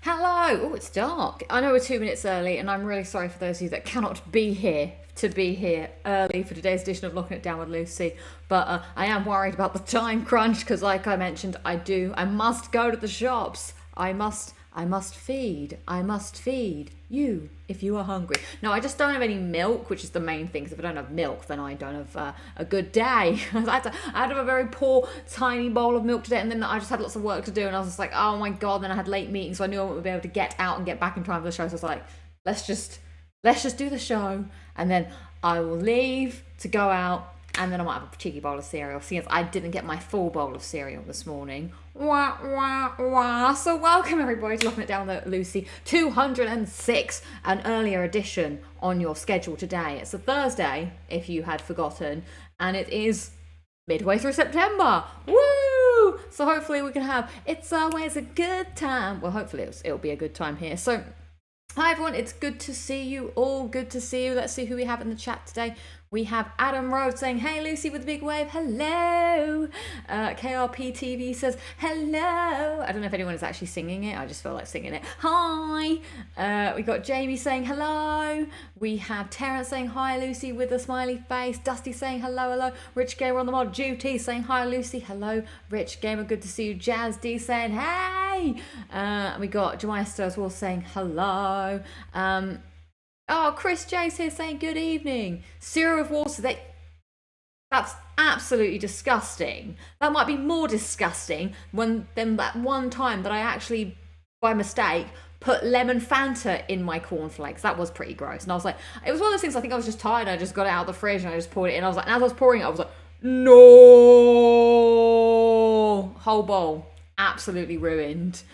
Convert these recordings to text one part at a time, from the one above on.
Hello. Oh, it's dark. I know we're 2 minutes early, and I'm really sorry for those of you that cannot be here early for today's edition of Locking It Down with Lucy. But I am worried about the time crunch because, like I mentioned, I must go to the shops. I must feed you if you are hungry. No, I just don't have any milk, which is the main thing. Because if I don't have milk, then I don't have a good day. I had to have a very poor, tiny bowl of milk today, and then I just had lots of work to do, and I was just like, oh my god. Then I had late meetings, so I knew I wouldn't be able to get out and get back in time for the show. So I was like, let's just do the show, and then I will leave to go out, and then I might have a cheeky bowl of cereal, seeing as I didn't get my full bowl of cereal this morning. Wah, wah, wah. So welcome everybody to Locking It Down with Lucy 206, an earlier edition on your schedule today. It's a Thursday, if you had forgotten, and it is midway through September. Woo! So hopefully we can have It's Always a Good Time. Well, hopefully it'll be a good time here. So hi everyone, it's good to see you all. Good to see you. Let's see who we have in the chat today. We have Adam Rhodes saying, hey Lucy with a big wave, hello. KRP TV says, hello. I don't know if anyone is actually singing it. I just feel like singing it. Hi. We got Jamie saying hello. We have Terrence saying hi Lucy with a smiley face. Dusty saying hello, hello. Rich Gamer on the mod. Duty saying hi Lucy. Hello, Rich Gamer, good to see you. Jazz D saying hey. We got Jemima as well saying hello. Oh, Chris Jace here saying good evening. Cereal with water, that's absolutely disgusting. That might be more disgusting than that one time that I actually, by mistake, put lemon Fanta in my cornflakes. That was pretty gross. And I was like, it was one of those things, I think I was just tired. I just got it out of the fridge and I just poured it in. I was like, and as I was pouring it, I was like, no. Whole bowl. Absolutely ruined.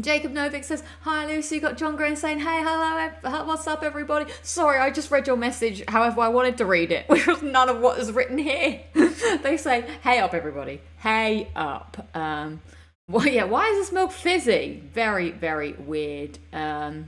Jacob Novik says, hi Lucy. You got John Green saying, hey, hello, what's up everybody? Sorry, I just read your message, however I wanted to read it, which was none of what is written here. They say, hey up everybody, hey up. Well, yeah, why is this milk fizzy? Very, very weird. So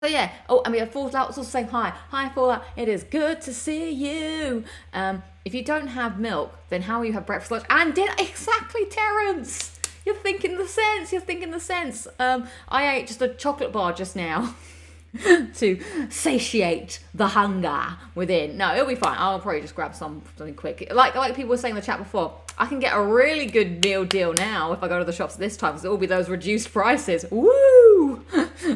yeah, oh, I mean, Fallout was also saying hi Fallout, it is good to see you. If you don't have milk, then how will you have breakfast, lunch, and dinner? Exactly, Terrence. You're thinking the sense. I ate just a chocolate bar just now to satiate the hunger within. No, it'll be fine. I'll probably just grab something quick. Like people were saying in the chat before, I can get a really good meal deal now if I go to the shops this time, because it will be those reduced prices. Woo!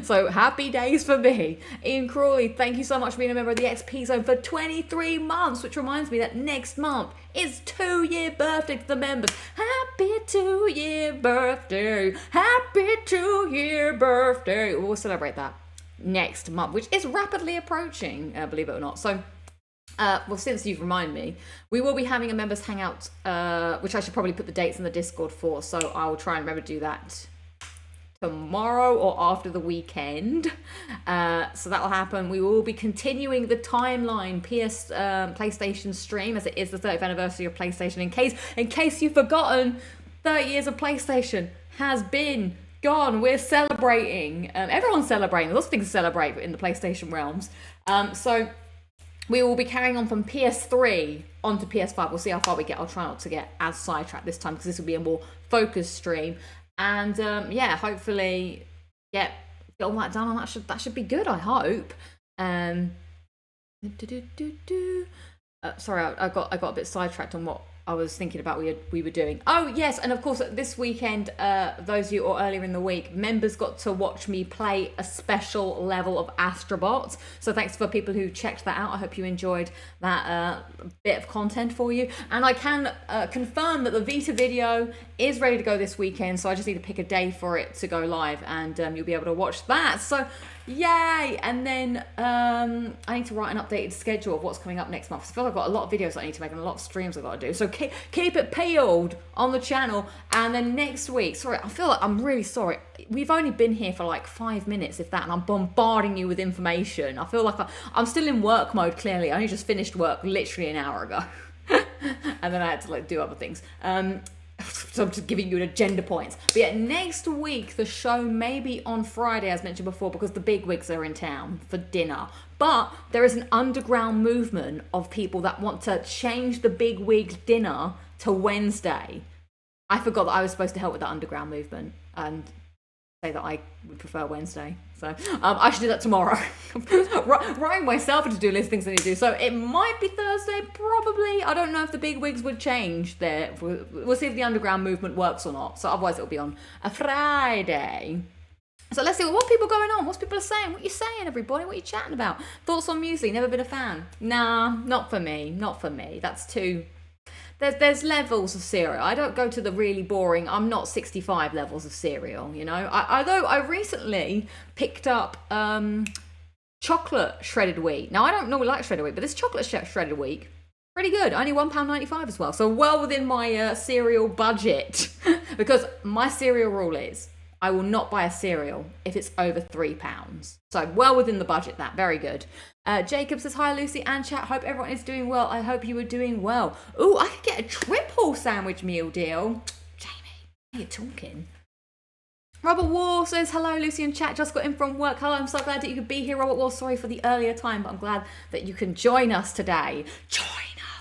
So happy days for me. Ian Crawley, thank you so much for being a member of the XP Zone for 23 months, which reminds me that next month is 2-year birthday to the members. Happy 2-year birthday. Happy 2-year birthday. We'll celebrate that next month, which is rapidly approaching, believe it or not. So well, since you've reminded me, we will be having a members hangout, which I should probably put the dates in the Discord for, so I will try and remember to do that tomorrow or after the weekend. So that will happen. We will be continuing the timeline PlayStation stream, as it is the 30th anniversary of PlayStation. In case you've forgotten, 30 years of PlayStation has been gone. We're celebrating. Everyone's celebrating. There's lots of things to celebrate in the PlayStation realms. So we will be carrying on from PS3 onto PS5. We'll see how far we get. I'll try not to get as sidetracked this time, because this will be a more focused stream. And yeah, hopefully get all that done, and that should be good, I hope. Sorry, I got a bit sidetracked on what I was thinking about we were doing. Oh yes, and of course this weekend, those of you, or earlier in the week, members got to watch me play a special level of AstroBot. So thanks for people who checked that out. I hope you enjoyed that bit of content for you. And I can confirm that the Vita video is ready to go this weekend. So I just need to pick a day for it to go live, and you'll be able to watch that. So yay! And then I need to write an updated schedule of what's coming up next month. So I feel like I've got a lot of videos I need to make and a lot of streams I've got to do. So keep it peeled on the channel. And then next week, sorry, I feel like I'm really sorry. We've only been here for like 5 minutes, if that, and I'm bombarding you with information. I feel like I'm still in work mode, clearly. I only just finished work literally an hour ago. And then I had to do other things. So I'm just giving you an agenda points. But yeah, next week the show may be on Friday, as mentioned before, because the big wigs are in town for dinner. But there is an underground movement of people that want to change the big wig dinner to Wednesday. I forgot that I was supposed to help with the underground movement, and say that I would prefer Wednesday. So I should do that tomorrow. Writing myself a to-do list, things I need to do. So it might be Thursday, probably. I don't know if the big wigs would change there. We'll see if the underground movement works or not. So otherwise it'll be on a Friday. So let's see what people going on. What's people are saying? What you saying, everybody? What you chatting about? Thoughts on muesli? Never been a fan. Nah, not for me. Not for me. That's too... There's levels of cereal. I don't go to the really boring, I'm not 65 levels of cereal, you know. Although I recently picked up chocolate shredded wheat. Now, I don't normally like shredded wheat, but this chocolate shredded wheat, pretty good. Only £1.95 as well. So well within my cereal budget. Because my cereal rule is, I will not buy a cereal if it's over £3. So well within the budget, that. Very good. Jacob says, hi Lucy and chat. Hope everyone is doing well. I hope you were doing well. Ooh, I could get a triple sandwich meal deal. Jamie, what are you talking? Robert Wall says, hello Lucy and chat. Just got in from work. Hello, I'm so glad that you could be here, Robert Wall. Sorry for the earlier time, but I'm glad that you can join us today. Join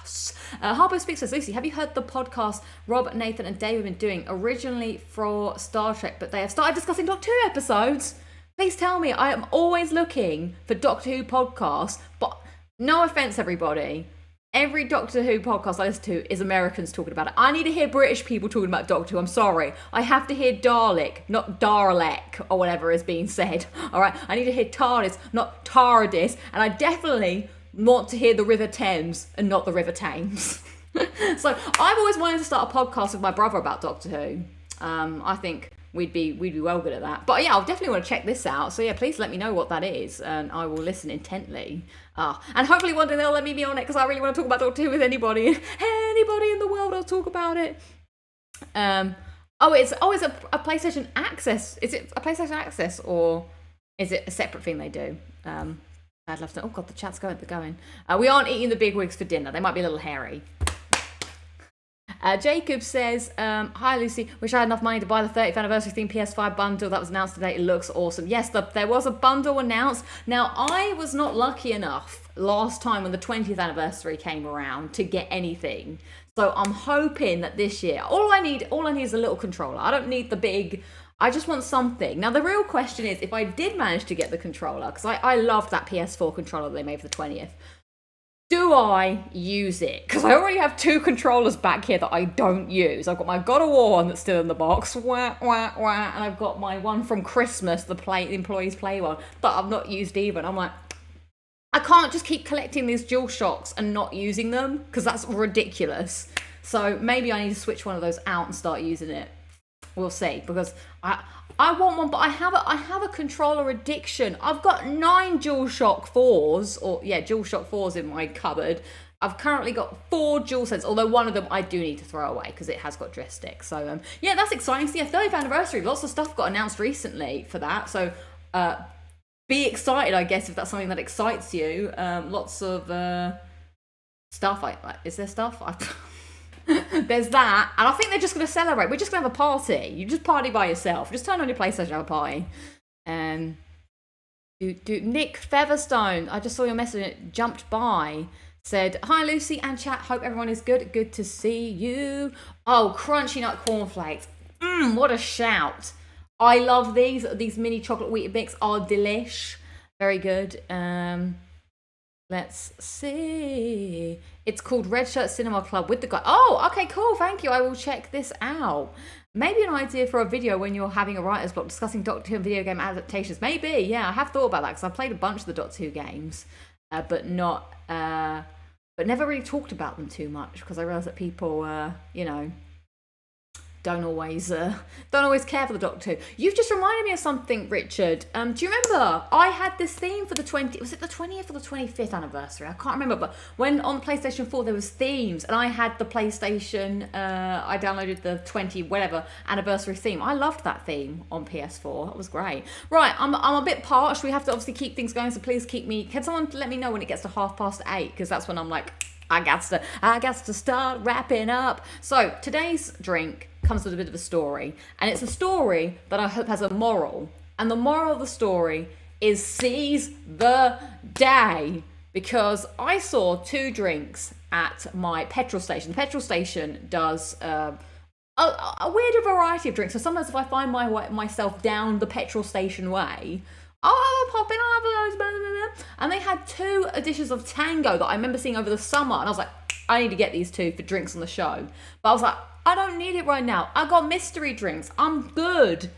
us. Harpo Speaks says, Lucy, have you heard the podcast Rob, Nathan and Dave have been doing originally for Star Trek, but they have started discussing Doctor Who episodes? Please tell me. I am always looking for Doctor Who podcasts, but no offense, everybody. Every Doctor Who podcast I listen to is Americans talking about it. I need to hear British people talking about Doctor Who. I'm sorry. I have to hear Dalek, not Dalek, or whatever is being said. All right. I need to hear TARDIS, not TARDIS. And I definitely want to hear the River Thames and not the River Thames. So I've always wanted to start a podcast with my brother about Doctor Who. I think we'd be well good at that. But yeah, I'll definitely want to check this out. So yeah, please let me know what that is, and I will listen intently. And hopefully one day they'll let me be on it, because I really want to talk about Doctor Who with anybody in the world. I'll talk about it. It's a PlayStation Access. Is it a PlayStation Access, or is it a separate thing they do? I'd love to. Oh god, the chat's going. They're going. We aren't eating the big wigs for dinner. They might be a little hairy. Jacob says, hi Lucy, wish I had enough money to buy the 30th anniversary themed PS5 bundle that was announced today. It looks awesome. Yes, there was a bundle announced. Now, I was not lucky enough last time when the 20th anniversary came around to get anything. So I'm hoping that this year, all I need is a little controller. I don't need the big, I just want something. Now, the real question is, if I did manage to get the controller, because I loved that PS4 controller they made for the 20th, do I use it? Because I already have 2 controllers back here that I don't use. I've got my God of War one that's still in the box, wah, wah, wah, and I've got my one from Christmas, the Employees Play one, that I've not used even. I'm like, I can't just keep collecting these DualShocks and not using them, because that's ridiculous. So maybe I need to switch one of those out and start using it. We'll see, because I want one, but I have a controller addiction. I've got 9 DualShock 4s, DualShock 4s in my cupboard. I've currently got 4 DualSense, although one of them I do need to throw away because it has got drift sticks. So yeah, that's exciting. So yeah, 30th anniversary, lots of stuff got announced recently for that. So be excited, I guess, if that's something that excites you. Lots of stuff. Is there stuff? There's that, and I think they're just going to celebrate. We're just going to have a party. You just party by yourself. Just turn on your PlayStation and have a party. Nick Featherstone, I just saw your message and it jumped by. Said, hi Lucy and chat, hope everyone is good. Good to see you. Oh, crunchy nut cornflakes. What a shout. I love these. These mini chocolate wheat bix are delish. Very good. Let's see. It's called Red Shirt Cinema Club with the guy. Oh, okay, cool. Thank you. I will check this out. Maybe an idea for a video when you're having a writer's block discussing Doctor Who and video game adaptations. Maybe, yeah. I have thought about that because I've played a bunch of the Doctor Who games, but never really talked about them too much because I realise that people, don't always care for the Doctor Who. You've just reminded me of something, Richard. Do you remember I had this theme for the 20th, was it the 20th or the 25th anniversary? I can't remember, but when on PlayStation 4 there was themes and I had the PlayStation, I downloaded the 20 whatever anniversary theme. I loved that theme on PS4. That was great. Right, I'm a bit parched. We have to obviously keep things going, so please can someone let me know when it gets to 8:30, because that's when I'm like, I got to start wrapping up. So today's drink comes with a bit of a story, and it's a story that I hope has a moral, and the moral of the story is seize the day, because I saw 2 drinks at my petrol station. The petrol station does a weirder variety of drinks. So sometimes if I find myself down the petrol station way, I'll pop in, I'll have those, blah, blah, blah. And they had 2 editions of Tango that I remember seeing over the summer, and I was like, I need to get these 2 for drinks on the show. But I was like, I don't need it right now. I got mystery drinks. I'm good.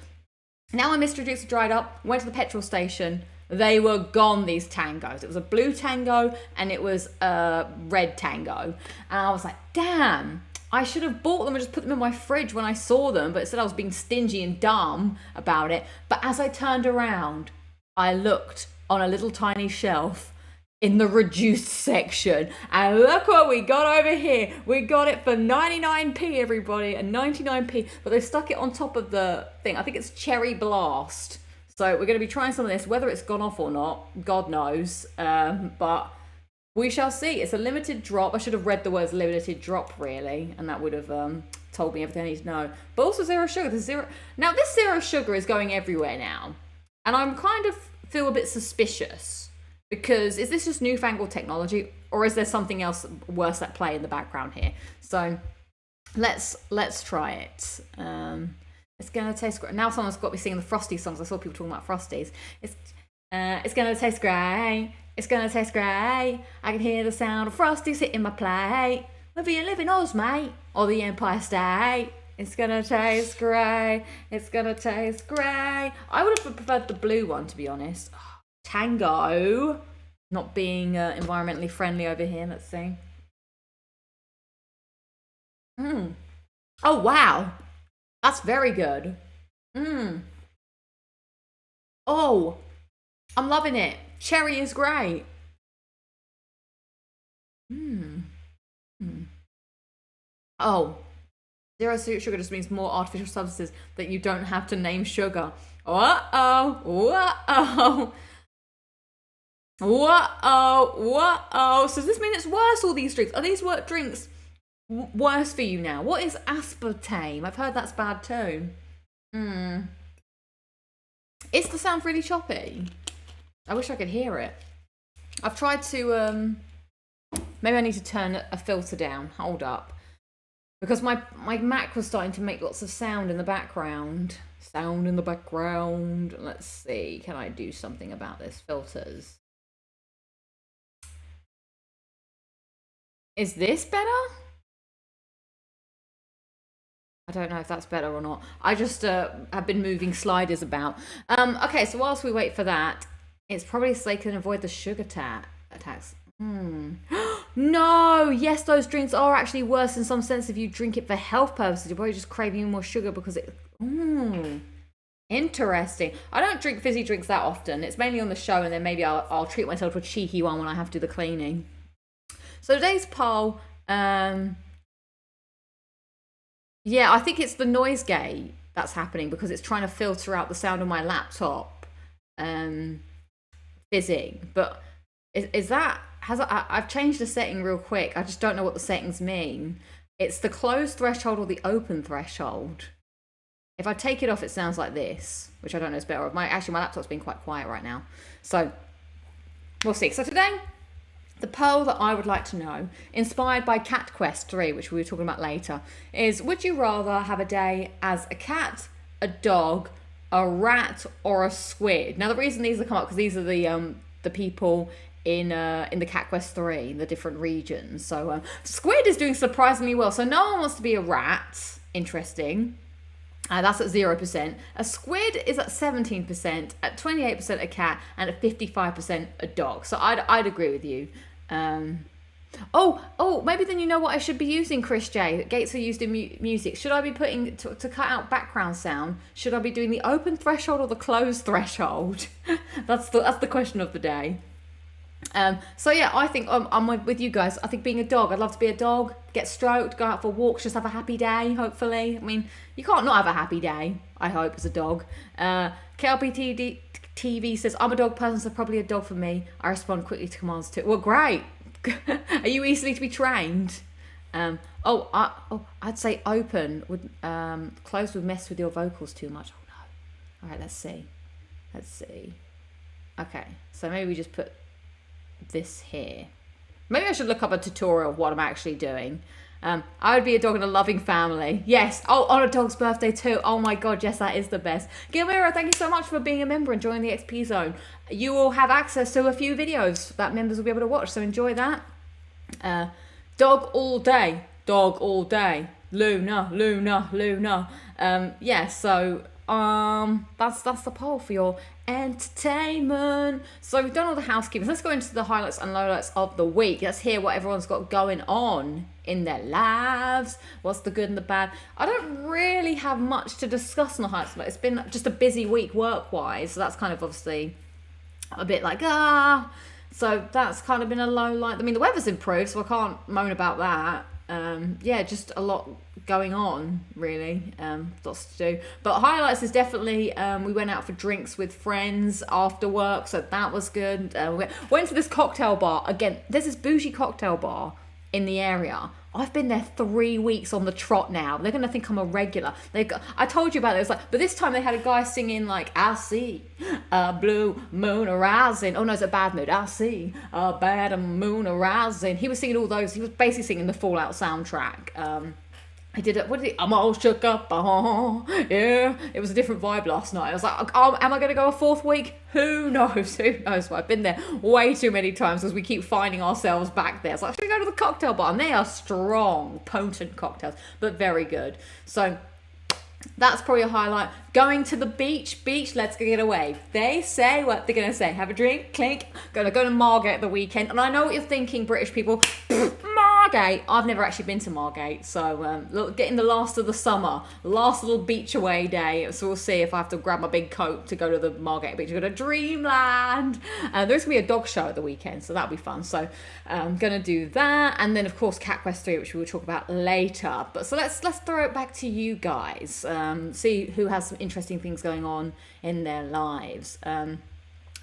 Now my mystery drinks are dried up. Went to the petrol station. They were gone, these Tangos. It was a blue Tango and it was a red Tango. And I was like, damn, I should have bought them and just put them in my fridge when I saw them. But instead I was being stingy and dumb about it. But as I turned around, I looked on a little tiny shelf in the reduced section, and look what we got over here. We got it for 99p, everybody, and 99p, but they stuck it on top of the thing. I think it's Cherry Blast. So we're going to be trying some of this. Whether it's gone off or not, God knows, but we shall see. It's a limited drop. I should have read the words limited drop, really, and that would have told me everything I need to know. But also 0 sugar. Now this 0 sugar is going everywhere now, and I'm kind of feel a bit suspicious. Because is this just newfangled technology, or is there something else worse at play in the background here? So let's try it. It's gonna taste great. Now someone's got to be singing the Frosty songs. I saw people talking about Frosties. It's gonna taste great. It's gonna taste great. I can hear the sound of Frosties hitting my plate. Whether you live in Oz, mate, or the Empire State. It's gonna taste great. It's gonna taste great. I would have preferred the blue one, to be honest. Tango, not being environmentally friendly over here. Let's see. Oh wow, that's very good. Oh, I'm loving it. Cherry is great. Oh, 0 sugar just means more artificial substances that you don't have to name sugar. Uh-oh, uh-oh. Whoa. So does this mean it's worse, all these drinks? Are these drinks worse for you now? What is aspartame? I've heard that's bad too. Is the sound really choppy? I wish I could hear it. I've tried to, maybe I need to turn a filter down. Hold up. Because my Mac was starting to make lots of sound in the background. Let's see. Can I do something about this? Filters. Is this better? I don't know if that's better or not. I just have been moving sliders about. Okay, so whilst we wait for that, it's probably so they can avoid the sugar attacks. No, yes, those drinks are actually worse in some sense if you drink it for health purposes. You're probably just craving more sugar because it... Interesting. I don't drink fizzy drinks that often. It's mainly on the show, and then maybe I'll treat myself to a cheeky one when I have to do the cleaning. So today's poll, yeah, I think it's the noise gate that's happening because it's trying to filter out the sound of my laptop fizzing. But is that... I've changed the setting real quick. I just don't know what the settings mean. It's the closed threshold or the open threshold. If I take it off, it sounds like this, which I don't know is better. Actually, my laptop's been quite quiet right now. So we'll see. So today, the poll that I would like to know, inspired by Cat Quest 3, which we were talking about later, is would you rather have a day as a cat, a dog, a rat, or a squid? Now, the reason these have come up, because these are the people in the Cat Quest 3, the different regions. So squid is doing surprisingly well. So no one wants to be a rat. Interesting. That's at 0%. A squid is at 17%, at 28% a cat, and at 55% a dog. So I'd agree with you. Maybe then you know what I should be using, Chris J. Gates are used in music. Should I be putting, to cut out background sound, should I be doing the open threshold or the closed threshold? That's the question of the day. So yeah, I think I'm with you guys. I think being a dog, I'd love to be a dog, get stroked, go out for walks, just have a happy day, hopefully. I mean, you can't not have a happy day, I hope, as a dog. KLP TV says, I'm a dog person, so probably a dog for me. I respond quickly to commands too. Well, great. Are you easily to be trained? I'd say open. Closed would mess with your vocals too much. Oh no. All right, let's see. Okay, so maybe we just put this here. Maybe I should look up a tutorial of what I'm actually doing. I would be a dog in a loving family. Yes. Oh, on a dog's birthday too. Oh my God. Yes, that is the best. Gilmira, thank you so much for being a member and joining the XP zone. You will have access to a few videos that members will be able to watch. So enjoy that. Dog all day. Dog all day. Luna, Luna, Luna. Yeah, so that's the poll for your entertainment. So we've done all the housekeeping. Let's go into the highlights and lowlights of the week. Let's hear what everyone's got going on in their lives. What's the good and the bad? I don't really have much to discuss on the highlights, but it's been just a busy week work-wise. So that's kind of obviously a bit like, so that's kind of been a low light. I mean, the weather's improved, so I can't moan about that. Yeah, just a lot going on, really. Lots to do. But highlights is definitely, we went out for drinks with friends after work, so that was good. We went to this cocktail bar. Again, there's this bougie cocktail bar in the area. I've been there 3 weeks on the trot now. They're going to think I'm a regular. I told you about it. It was like, but this time they had a guy singing like, I see a blue moon arising. Oh no, it's a bad mood. I see a bad moon arising. He was singing all those. He was basically singing the Fallout soundtrack. I did it. What did he? I'm all shook up. Yeah. It was a different vibe last night. I was like, oh, am I going to go a 4th week? Who knows? Who knows? Well, I've been there way too many times because we keep finding ourselves back there. It's like, should we go to the cocktail bar? And they are strong, potent cocktails, but very good. So that's probably a highlight. Going to the beach, let's go get away. They say what they're going to say. Have a drink, clink. Gonna go to Margate at the weekend. And I know what you're thinking, British people. Margate. I've never actually been to Margate. So getting the last of the summer, last little beach away day. So we'll see if I have to grab my big coat to go to the Margate beach. Go to Dreamland. There's going to be a dog show at the weekend. So that'll be fun. So I'm going to do that. And then, of course, Cat Quest 3, which we will talk about later. But so let's throw it back to you guys. See who has some interesting things going on in their lives.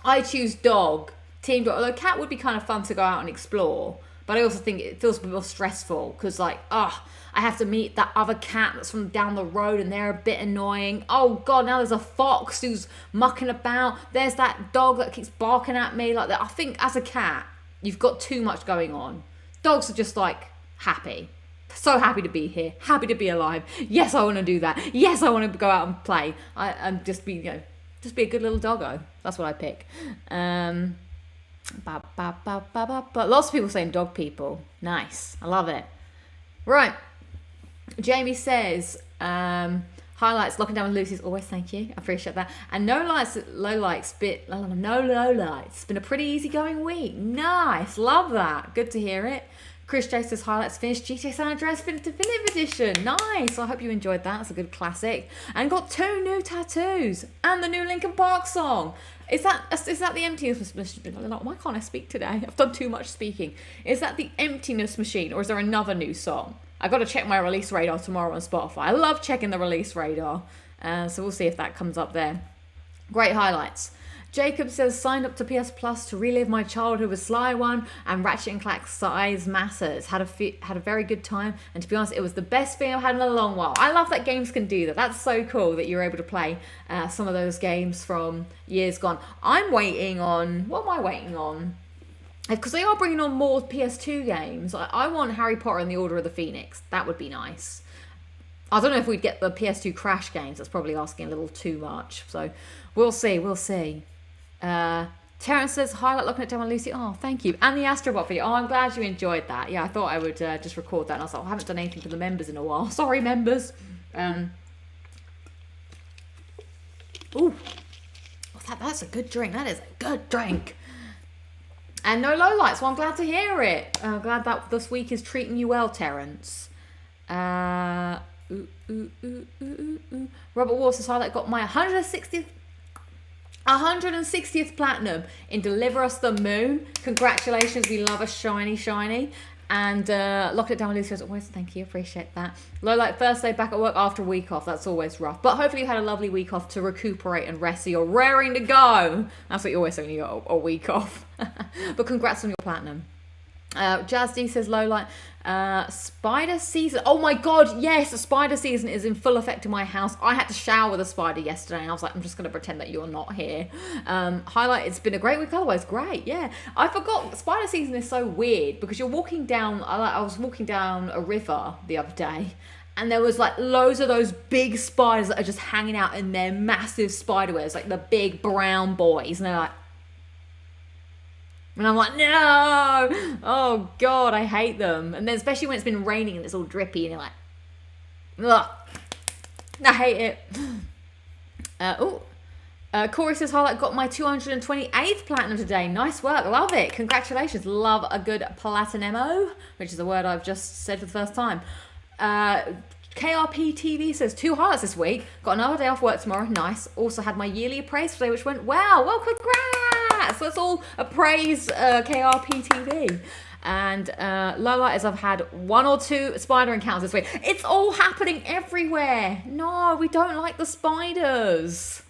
I choose dog, team dog, although cat would be kind of fun to go out and explore, but I also think it feels a bit more stressful because like, I have to meet that other cat that's from down the road and they're a bit annoying. Oh God, now there's a fox who's mucking about. There's that dog that keeps barking at me like that. I think as a cat, you've got too much going on. Dogs are just like happy. So happy to be here, happy to be alive. Yes, I want to do that. Yes, I want to go out and play. And just be a good little doggo. That's what I pick. But lots of people saying dog people. Nice, I love it. Right, Jamie says highlights locking down with Lucy's always. Thank you, I appreciate that. And no low lights. It's been a pretty easygoing week. Nice, love that. Good to hear it. Chris J says highlights finished. GTA San Andreas Definitive Edition. Nice. I hope you enjoyed that. It's a good classic. And got 2 new tattoos and the new Linkin Park song. Is that the emptiness machine? Why can't I speak today? I've done too much speaking. Is that the emptiness machine or is there another new song? I got to check my release radar tomorrow on Spotify. I love checking the release radar. So we'll see if that comes up there. Great highlights. Jacob says, signed up to PS Plus to relive my childhood with Sly One and Ratchet & Clank Size Matters. Had a very good time, and to be honest, it was the best thing I've had in a long while. I love that games can do that. That's so cool that you're able to play some of those games from years gone. I'm waiting on... What am I waiting on? Because they are bringing on more PS2 games. I want Harry Potter and the Order of the Phoenix. That would be nice. I don't know if we'd get the PS2 Crash games. That's probably asking a little too much. So we'll see. Terrence says, highlight looking at Demo Lucy. Oh, thank you. And the AstroBot video. Oh, I'm glad you enjoyed that. Yeah, I thought I would just record that. And I was like, I haven't done anything for the members in a while. Sorry, members. That's a good drink. That is a good drink. And no lowlights. Well, I'm glad to hear it. I'm glad that this week is treating you well, Terrence. Robert Ward says, highlight got my 160th platinum in Deliver Us the Moon. Congratulations, we love a shiny. And Lock It Down with Lucy as always. Thank you, appreciate that. Low light first day back at work after a week off. That's always rough. But hopefully you had a lovely week off to recuperate and rest so you're raring to go. That's what you always say when you got a week off. But congrats on your platinum. Jazz D says low light. Spider season. Oh my god, yes, the spider season is in full effect in my house. I had to shower with a spider yesterday and I was like, I'm just going to pretend that you're not here. Highlight, it's been a great week otherwise. Great, yeah. I forgot, spider season is so weird because you're walking down, I was walking down a river the other day and there was like loads of those big spiders that are just hanging out in their massive spider webs, like the big brown boys. And they're like, and I'm like, no! Oh, God, I hate them. And then especially when it's been raining and it's all drippy and you're like, ugh, I hate it. Corey says, highlight, got my 228th platinum today. Nice work. Love it. Congratulations. Love a good platinemo, which is a word I've just said for the first time. KRP TV says, 2 highlights this week. Got another day off work tomorrow. Nice. Also had my yearly appraise today, which went well. Well, congrats. Let's all appraise KRP TV. And Lola, as I've had 1 or 2 spider encounters this week. It's all happening everywhere. No, we don't like the spiders.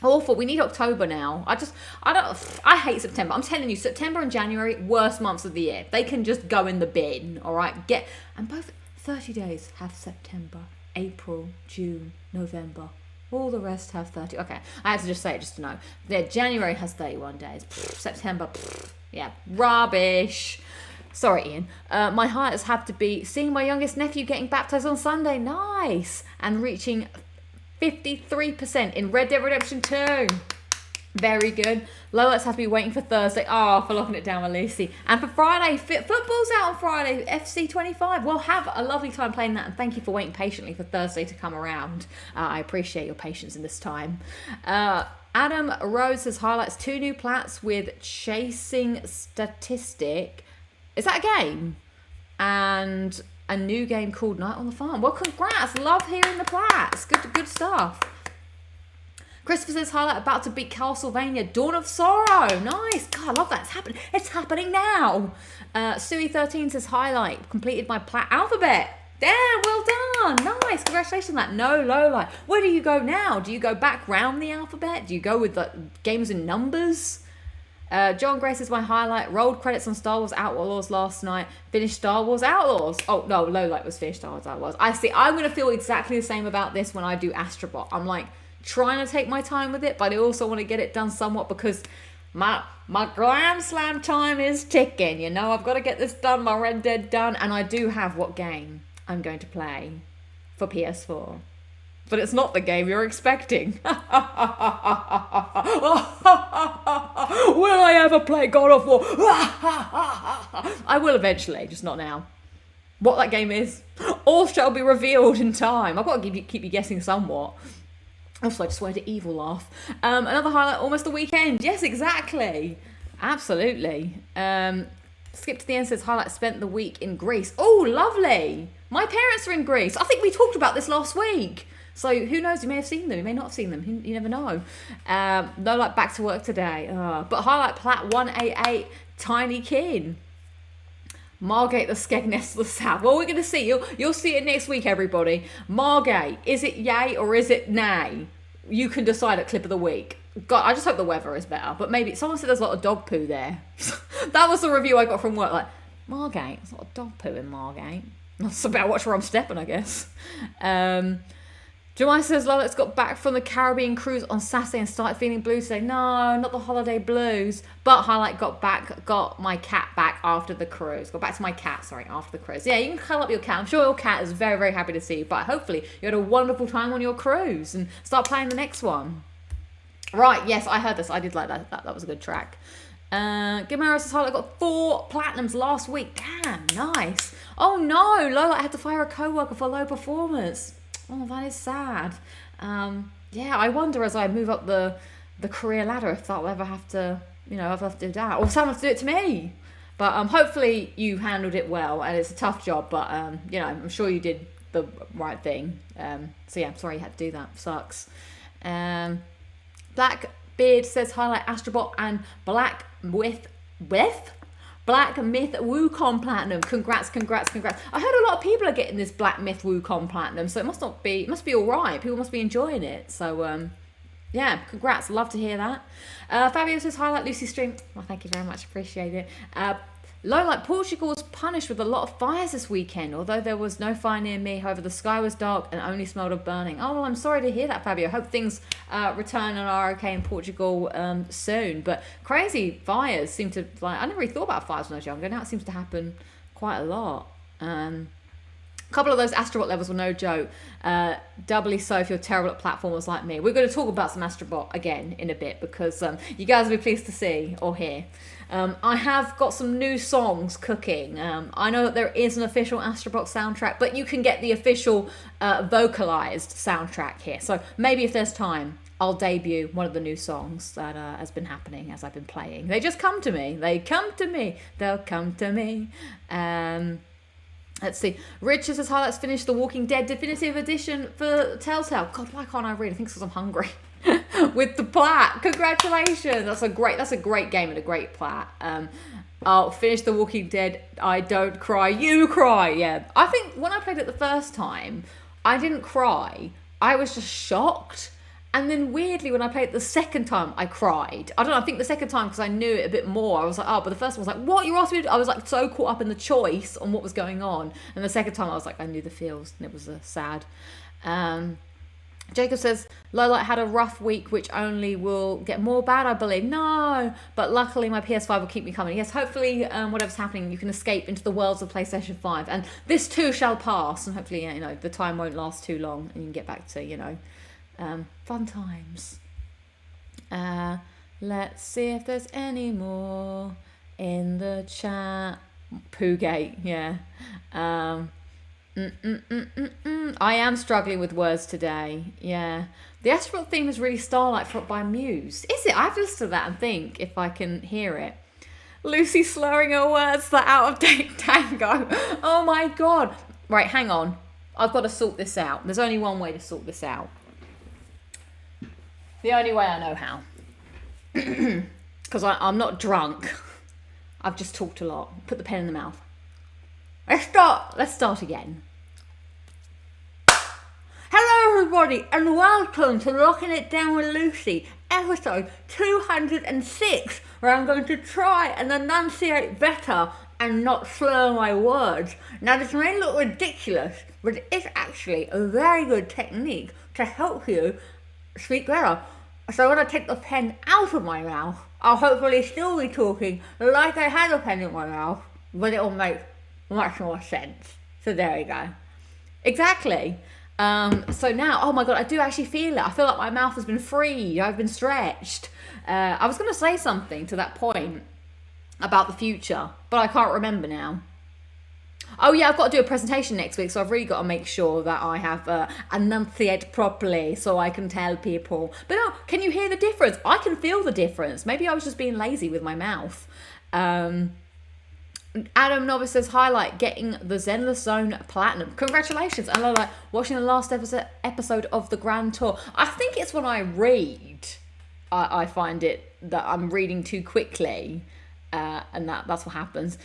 Awful. We need October now. I hate September. I'm telling you, September and January, worst months of the year. They can just go in the bin, all right? And both 30 days have September, April, June, November. All the rest have 30. Okay, I had to just say it just to know. Yeah, January has 31 days. September, yeah, rubbish. Sorry, Ian. My highlights have to be seeing my youngest nephew getting baptized on Sunday. Nice. And reaching 53% in Red Dead Redemption 2. Very good. Lowlights have to be waiting for Thursday. Oh, for locking it down with Lucy. And for Friday, football's out on Friday, FC 25. Well, have a lovely time playing that. And thank you for waiting patiently for Thursday to come around. I appreciate your patience in this time. Adam Rose says, highlights 2 new plats with Chasing Statistic. Is that a game? And a new game called Night on the Farm. Well, congrats. Love hearing the plats. Good stuff. Christopher says, highlight, about to beat Castlevania, Dawn of Sorrow. Nice. God, I love that. It's happening now. Suey13 says, highlight, completed my plat alphabet. Damn, well done. Nice. Congratulations on that. No low light. Where do you go now? Do you go back round the alphabet? Do you go with the games and numbers? John Gray says, my highlight, rolled credits on Star Wars Outlaws last night, finished Star Wars Outlaws. Oh, no, low light was finished Star Wars Outlaws. I see. I'm going to feel exactly the same about this when I do AstroBot. I'm like, trying to take my time with it, but I also want to get it done somewhat because my Grand Slam time is ticking. You know, I've got to get this done, my Red Dead done, and I do have what game I'm going to play for PS4. But it's not the game you're expecting. Will I ever play God of War? I will eventually, just not now. What that game is, all shall be revealed in time. I've got to keep you guessing somewhat. Also, I just wanted an evil laugh. Another highlight, almost the weekend. Yes, exactly. Absolutely. Skip to the end says, highlight, spent the week in Greece. Oh, lovely. My parents are in Greece. I think we talked about this last week. So who knows? You may have seen them. You may not have seen them. You never know. No, like back to work today. But highlight, plat 188, Tiny Kin. Margate the Skegness of the South. Well, we're going to see. You'll see it next week, everybody. Margate, is it yay or is it nay? You can decide at clip of the week. God, I just hope the weather is better. But maybe someone said there's a lot of dog poo there. That was the review I got from work. Like, Margate, there's a lot of dog poo in Margate. That's about watch where I'm stepping, I guess. Jemima says, Lowlights got back from the Caribbean cruise on Saturday and started feeling blue today. No, not the holiday blues. But highlight, got my cat back after the cruise. Got back to my cat, sorry, after the cruise. Yeah, you can cuddle up your cat. I'm sure your cat is very, very happy to see you. But hopefully you had a wonderful time on your cruise and start playing the next one. Right, yes, I heard this. I did like that. That was a good track. Gimera says, highlight, got 4 platinums last week. Damn, nice. Oh no, Lola, I had to fire a co-worker for low performance. Oh, that is sad. Yeah, I wonder as I move up the career ladder if I'll ever have to, ever have to do that. Or someone have to do it to me. But hopefully you handled it well. And it's a tough job, but, I'm sure you did the right thing. So yeah, I'm sorry you had to do that. Sucks. Blackbeard says, highlight AstroBot and Black Myth Wukong Platinum. Congrats. I heard a lot of people are getting this Black Myth Wukong Platinum, so it must be all right. People must be enjoying it. So, yeah, congrats. Love to hear that. Fabio says, highlight Lucy's stream. Well, thank you very much. Appreciate it. Lowlight, Portugal was punished with a lot of fires this weekend, although there was no fire near me. However, the sky was dark and only smelled of burning. Oh, well, I'm sorry to hear that, Fabio. Hope things return and are okay in Portugal soon. But crazy fires seem to, like, I never really thought about fires when I was younger. Now it seems to happen quite a lot. A couple of those AstroBot levels were no joke. Doubly so if you're terrible at platformers like me. We're going to talk about some AstroBot again in a bit because you guys will be pleased to see or hear. I have got some new songs cooking. I know that there is an official AstroBot soundtrack, but you can get the official vocalized soundtrack here. So maybe if there's time, I'll debut one of the new songs that has been happening as I've been playing. They just come to me. They come to me. They'll come to me. Let's see. Richard says, highlights finished The Walking Dead Definitive Edition for Telltale. God, why can't I read? I think it's because I'm hungry. With the plat. Congratulations. That's a great game and a great plat. I'll finish The Walking Dead. I don't cry. You cry. Yeah. I think when I played it the first time, I didn't cry. I was just shocked. And then weirdly, when I played it the second time, I cried. I don't know, I think the second time, because I knew it a bit more, I was like, oh, but the first one was like, what, you asked me to do? I was like so caught up in the choice on what was going on. And the second time I was like, I knew the feels, and it was sad. Jacob says, Lowlight had a rough week, which only will get more bad, I believe. No, but luckily my PS5 will keep me coming. Yes, hopefully whatever's happening, you can escape into the worlds of PlayStation 5. And this too shall pass, and hopefully, you know, the time won't last too long, and you can get back to, you know, fun times. Let's see if there's any more in the chat. Poogate, yeah. I am struggling with words today. Yeah. The AstroBot theme is really Starlight by Muse. Is it? I have to listen to that and think if I can hear it. Lucy slurring her words, that out of date tango. Oh my God. Right, hang on. I've got to sort this out. There's only one way to sort this out. The only way I know how. Because I'm not drunk. I've just talked a lot. Put the pen in the mouth. Let's start again. Hello everybody and welcome to Locking It Down with Lucy, episode 206, where I'm going to try and enunciate better and not slur my words. Now this may look ridiculous, but it is actually a very good technique to help you speak better. So when I take the pen out of my mouth, I'll hopefully still be talking like I had a pen in my mouth, but it'll make much more sense. So there we go. Exactly. So now, oh my God, I do actually feel it. I feel like my mouth has been freed. I've been stretched. I was going to say something to that point about the future, but I can't remember now. Oh yeah, I've got to do a presentation next week, so I've really got to make sure that I have enunciate properly so I can tell people. But no, can you hear the difference? I can feel the difference. Maybe I was just being lazy with my mouth. Adam Novice says, highlight getting the Zenless Zone Platinum. Congratulations. And Lowlight, watching the last episode of the Grand Tour. I think it's when I read, I find it that I'm reading too quickly. And that's what happens.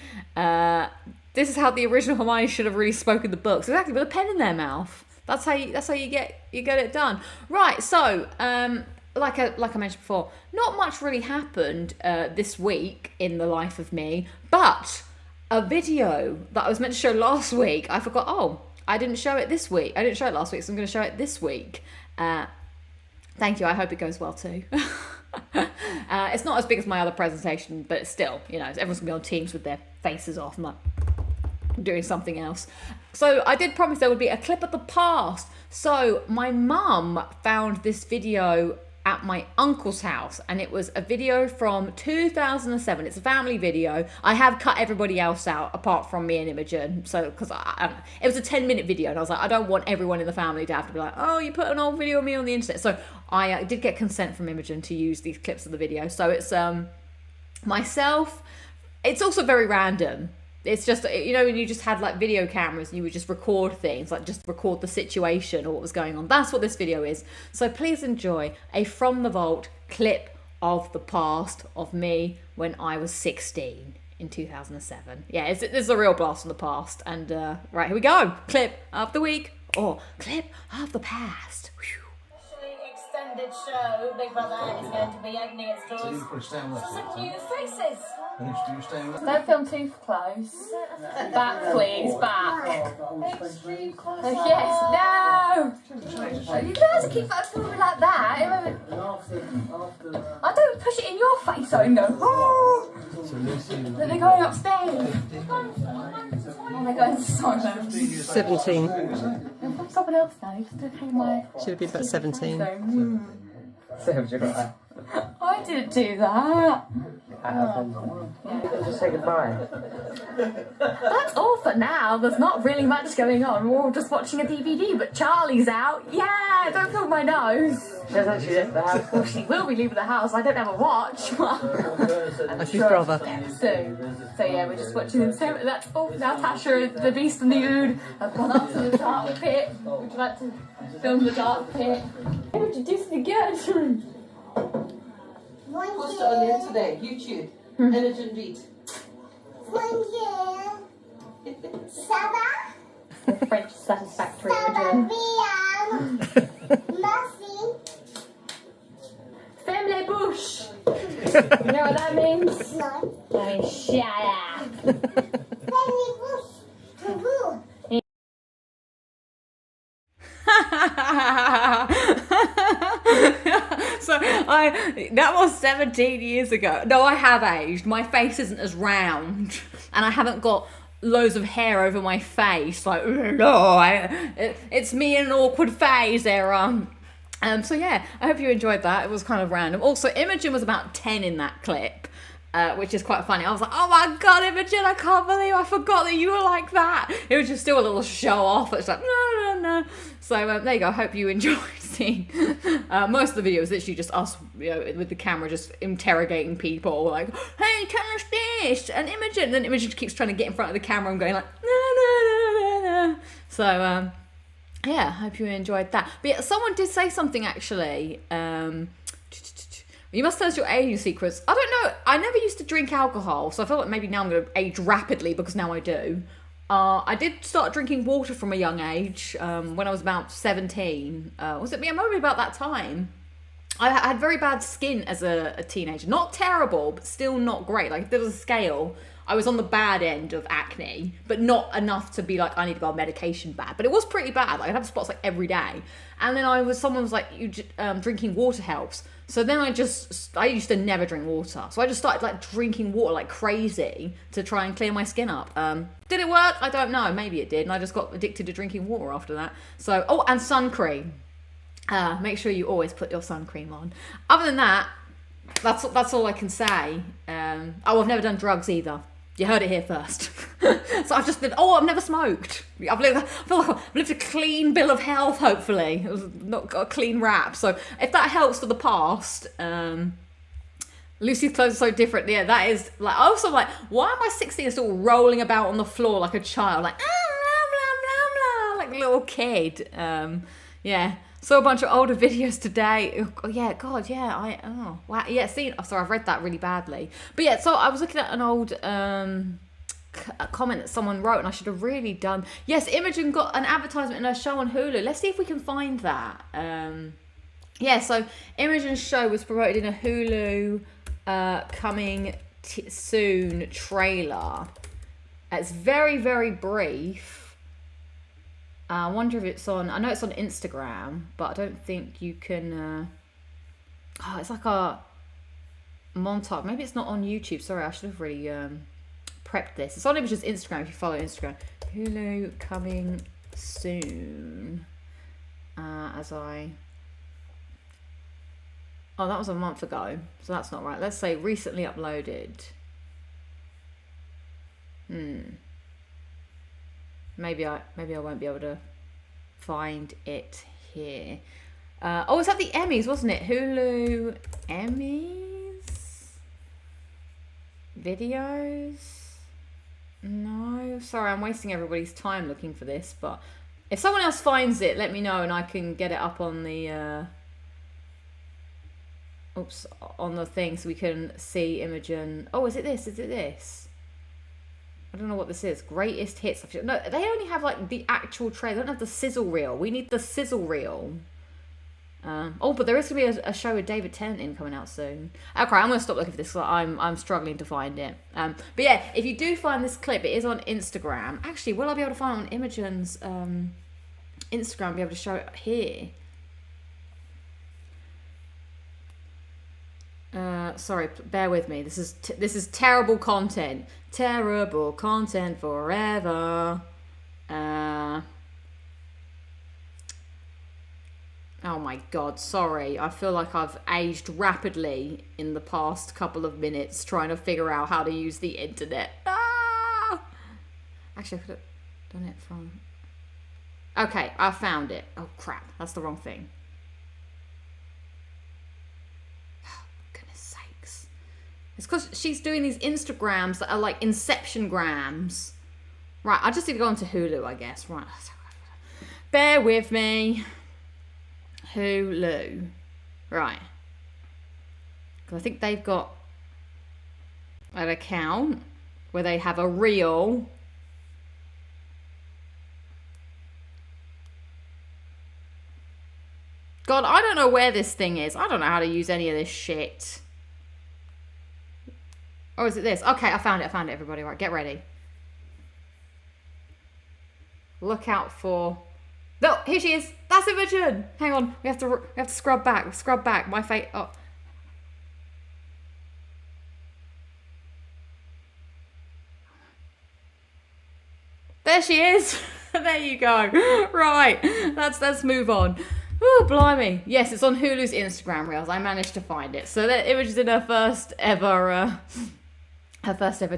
This is how the original Hermione should have really spoken the books. Exactly, with a pen in their mouth. That's how you get it done. Right, so like I mentioned before, not much really happened this week in the life of me, but a video that I was meant to show last week, I forgot, I didn't show it this week. I didn't show it last week, so I'm going to show it this week. Thank you, I hope it goes well too. It's not as big as my other presentation, but still, you know, everyone's going to be on Teams with their faces off. I'm like doing something else. So I did promise there would be a clip of the past. So my mum found this video at my uncle's house, and it was a video from 2007. It's a family video. I have cut everybody else out apart from me and Imogen, so because it was a 10-minute video, and I was like, I don't want everyone in the family to have to be like, oh, you put an old video of me on the internet. So I did get consent from Imogen to use these clips of the video. So it's myself. It's also very random. It's just, you know, when you just had like video cameras and you would just record things, like just record the situation or what was going on. That's what this video is. So please enjoy a From the Vault clip of the past of me when I was 16 in 2007. Yeah, this is a real blast from the past. And right, here we go. Clip of the week or clip of the past. Whew. splendid show Big Brother is going to be opening its doors. Some new faces. Don't film too close. Back, please, back. Yes, no! You guys keep filming like that. I don't push it in your face, so I know. Oh! They're going upstairs. Oh my god, it's so loud. 17. I'm from someone else now, just to pay my... Should have been about 17. I didn't do that. Just say goodbye. That's all for now. There's not really much going on. We're all just watching a DVD, but Charlie's out. Yeah, don't feel my nose. She has actually left the house. Well, she will be leaving the house. I don't have a watch. That's his brother. So yeah, we're just watching them. So that's all for now. Tasha, the Beast and the Ood have gone up to the dark pit. Would you like to film the dark pit? Hey, would you do something good? Post it on there today, YouTube. Imogen Reed. French satisfactory. Ferme les bouches. You know what that means? No. I mean, shut up. So that was 17 years ago. No, I have aged. My face isn't as round, and I haven't got loads of hair over my face. Like, no, it's me in an awkward phase there. So yeah, I hope you enjoyed that. It was kind of random. Also, Imogen was about 10 in that clip. Which is quite funny. I was like, oh my god, Imogen, I can't believe I forgot that you were like that. It was just still a little show off. It's like, no. So there you go. I hope you enjoyed seeing most of the videos. Literally just us, with the camera just interrogating people. Like, hey, tell us this. And Imogen. And then Imogen keeps trying to get in front of the camera and going like, no. So, yeah, I hope you enjoyed that. But yeah, someone did say something actually. You must tell us your aging secrets. I don't know. I never used to drink alcohol, so I feel like maybe now I'm going to age rapidly because now I do. I did start drinking water from a young age when I was about 17. Was it me? Maybe about that time. I had very bad skin as a teenager. Not terrible, but still not great. Like, if there was a scale, I was on the bad end of acne, but not enough to be like, I need to go on medication bad. But it was pretty bad. Like, I'd have spots like every day. And then someone was like, drinking water helps. So then I used to never drink water. So I just started like drinking water like crazy to try and clear my skin up. Did it work? I don't know. Maybe it did. And I just got addicted to drinking water after that. So, oh, and sun cream. Make sure you always put your sun cream on. Other than that, that's all I can say. I've never done drugs either. You heard it here first. So I've never smoked. I feel like I've lived a clean bill of health, hopefully. I've not got a clean rap. So if that helps for the past, Lucy's clothes are so different. Yeah, that is like, also like, why am I 16 and still rolling about on the floor like a child? Like, blah, blah, blah, like a little kid. Yeah. Saw a bunch of older videos today. Oh, yeah, God, yeah. Wow. Yeah, sorry, I've read that really badly. But yeah, so I was looking at an old comment that someone wrote, and I should have really done. Yes, Imogen got an advertisement in her show on Hulu. Let's see if we can find that. Yeah, so Imogen's show was promoted in a Hulu coming soon trailer. It's very, very brief. I wonder if it's on, I know it's on Instagram, but I don't think you can, it's like a montage. Maybe it's not on YouTube. Sorry, I should have really prepped this. It's on Imogen's Instagram if you follow Instagram. Hulu coming soon. Oh, that was a month ago, so that's not right. Let's say recently uploaded. Maybe I won't be able to find it here. Oh, it's at the Emmys, wasn't it? Hulu Emmys? Videos? No, sorry, I'm wasting everybody's time looking for this, but if someone else finds it, let me know and I can get it up on the on the thing so we can see Imogen. Oh, is it this? Is it this? I don't know what this is. Greatest hits. No, they only have like the actual trailer. They don't have the sizzle reel. We need the sizzle reel. Oh, but there is going to be a show with David Tennant in coming out soon. Okay, I'm going to stop looking for this because I'm struggling to find it. But yeah, if you do find this clip, it is on Instagram. Actually, will I be able to find it on Imogen's Instagram, be able to show it here? Sorry, bear with me. This is terrible content. Terrible content forever. Oh my god, sorry. I feel like I've aged rapidly in the past couple of minutes trying to figure out how to use the internet. Ah! Actually, I could have done it from... Okay, I found it. Oh crap, that's the wrong thing. Oh, goodness sakes. It's because she's doing these Instagrams that are like Inception grams. Right, I just need to go onto Hulu, I guess. Right. Bear with me. Hulu. Right. Because I think they've got an account where they have a reel. God, I don't know where this thing is. I don't know how to use any of this shit. Or is it this? Okay, I found it, everybody. Right, get ready. Look out for... No, here she is. That's Imogen. Hang on. We have to scrub back. Scrub back. My face. Oh. There she is. There you go. Right. Let's move on. Oh, blimey. Yes, it's on Hulu's Instagram Reels. I managed to find it. So that Imogen's in her first ever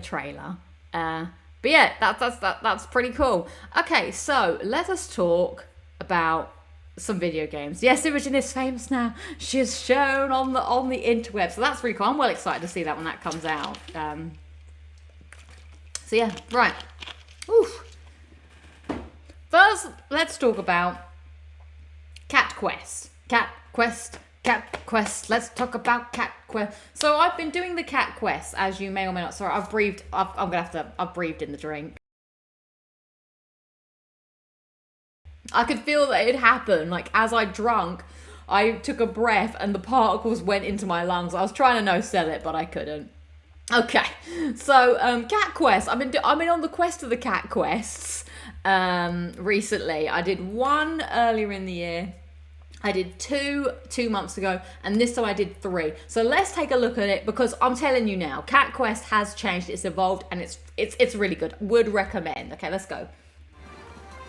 trailer. But yeah, that's pretty cool. Okay, so let us talk about some video games. Yes, Imogen is famous now. She is shown on the interweb, so that's really cool. I'm well excited to see that when that comes out. So yeah, right. Oof. First, let's talk about Cat Quest. Cat Quest. Let's talk about Cat Quest. So I've been doing the Cat Quest, as you may or may not. Sorry, I've breathed in the drink. I could feel that it happened. Like, as I drunk, I took a breath and the particles went into my lungs. I was trying to no-sell it, but I couldn't. Okay, so Cat Quest. I've been on the quest of the Cat Quests recently. I did one earlier in the year. I did two months ago, and this time I did 3. So let's take a look at it, because I'm telling you now, Cat Quest has changed, it's evolved, and it's really good. Would recommend. Okay, let's go.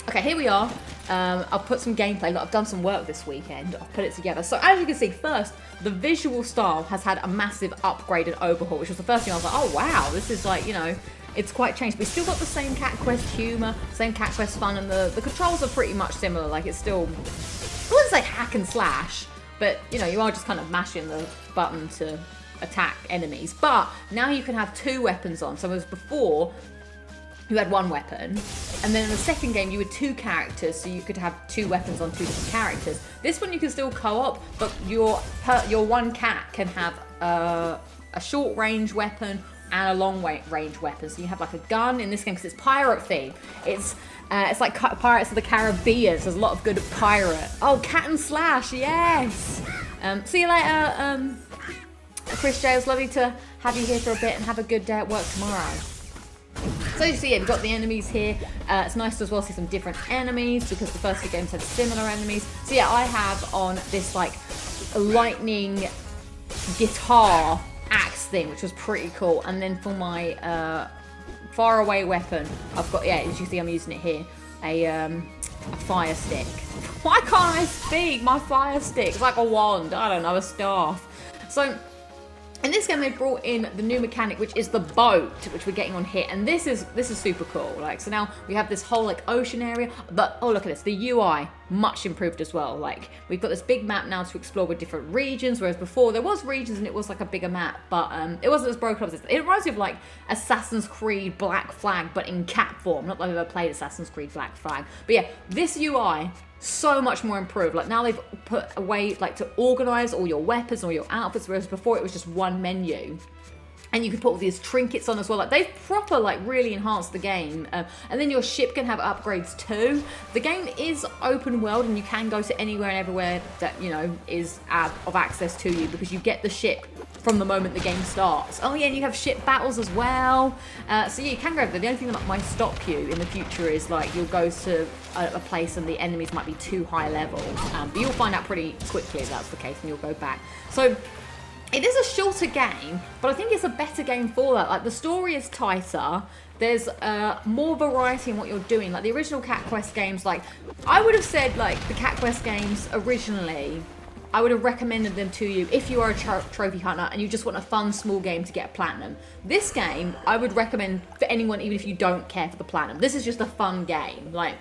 Okay, here we are. I'll put some gameplay. Look, I've done some work this weekend. I've put it together. So as you can see, first, the visual style has had a massive upgrade and overhaul, which was the first thing I was like, oh wow, this is like, you know, it's quite changed. But we still got the same Cat Quest humour, same Cat Quest fun, and the controls are pretty much similar. Like, it's still, I wouldn't say hack and slash, but you know, you are just kind of mashing the button to attack enemies. But now you can have 2 weapons on. So whereas before, you had 1 weapon, and then in the second game you had 2 characters, so you could have 2 weapons on 2 different characters. This one you can still co-op, but your one cat can have a short range weapon and a long range weapon. So you have like a gun in this game, because it's pirate theme. It's like Pirates of the Caribbean. So there's a lot of good pirate. Oh, cat and slash, yes. See you later, Chris J. It was lovely to have you here for a bit, and have a good day at work tomorrow. So you see, we've got the enemies here. It's nice to as well see some different enemies, because the first 2 games had similar enemies. So yeah, I have on this like lightning guitar axe thing, which was pretty cool. And then for my far away weapon, I've got, yeah, as you see, I'm using it here, a fire stick. Why can't I speak? My fire stick. It's like a wand. I don't know, a staff. So in this game, they've brought in the new mechanic, which is the boat, which we're getting on here, and this is super cool. Like, so now we have this whole like ocean area, but oh, look at this, the UI much improved as well. Like, we've got this big map now to explore with different regions, whereas before there was regions and it was like a bigger map, but it wasn't as broken up as this. It reminds me of like Assassin's Creed Black Flag, but in cat form. Not that I've ever played Assassin's Creed Black Flag, but yeah, this UI so much more improved. Like, now they've put a way like to organize all your weapons or your outfits, whereas before it was just one menu. And you can put all these trinkets on as well. Like, they've proper, like, really enhanced the game. And then your ship can have upgrades too. The game is open world, and you can go to anywhere and everywhere that, you know, is of access to you, because you get the ship from the moment the game starts. Oh yeah, and you have ship battles as well. So yeah, you can go over there. The only thing that might stop you in the future is, like, you'll go to a place and the enemies might be too high level. But you'll find out pretty quickly if that's the case, and you'll go back. So it is a shorter game, but I think it's a better game for that. Like, the story is tighter. There's more variety in what you're doing. Like, the original Cat Quest games, like, I would have said, like, the Cat Quest games originally, I would have recommended them to you if you are a trophy hunter and you just want a fun, small game to get platinum. This game, I would recommend for anyone, even if you don't care for the platinum. This is just a fun game. Like,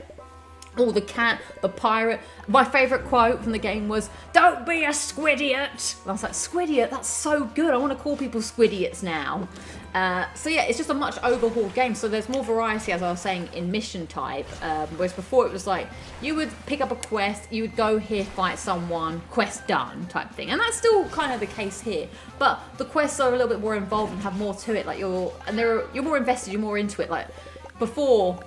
all the cat, the pirate. My favourite quote from the game was, "Don't be a squidiot." And I was like, squidiot? That's so good. I want to call people squidiots now. So yeah, it's just a much overhauled game. So there's more variety, as I was saying, in mission type. Whereas before it was like, you would pick up a quest, you would go here, fight someone, quest done type thing. And that's still kind of the case here. But the quests are a little bit more involved and have more to it. Like, you're more invested, you're more into it. Like, before,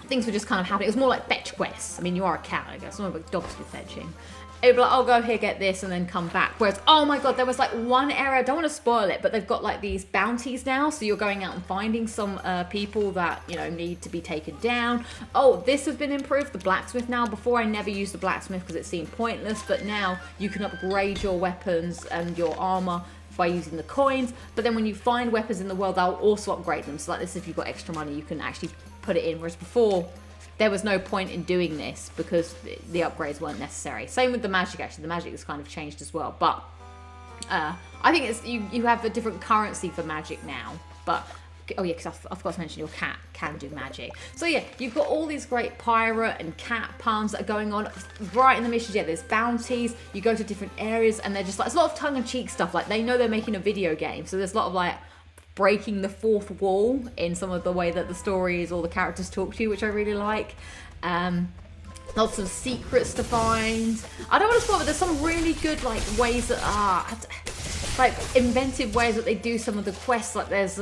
things were just kind of happening. It was more like fetch quests. I mean, you are a cat, I guess. Not like dogs you're fetching. It would be like, oh, go here, get this, and then come back. Whereas, oh my god, there was like one area, I don't want to spoil it, but they've got like these bounties now. So you're going out and finding some people that, you know, need to be taken down. Oh, this has been improved, the blacksmith now. Before, I never used the blacksmith because it seemed pointless, but now you can upgrade your weapons and your armor by using the coins. But then when you find weapons in the world, they'll also upgrade them. So like this, if you've got extra money, you can actually put it in. Whereas before, there was no point in doing this because the upgrades weren't necessary. Same with the magic, actually. The magic has kind of changed as well. But I think it's you have a different currency for magic now. But, oh yeah, because I forgot to mention your cat can do magic. So yeah, you've got all these great pirate and cat puns that are going on right in the missions. Yeah, there's bounties. You go to different areas and they're just like, it's a lot of tongue-in-cheek stuff. Like, they know they're making a video game. So there's a lot of like, breaking the fourth wall in some of the way that the stories or the characters talk to you, which I really like. Lots of secrets to find. I don't want to spoil, but there's some really good like ways that are like inventive ways that they do some of the quests. Like there's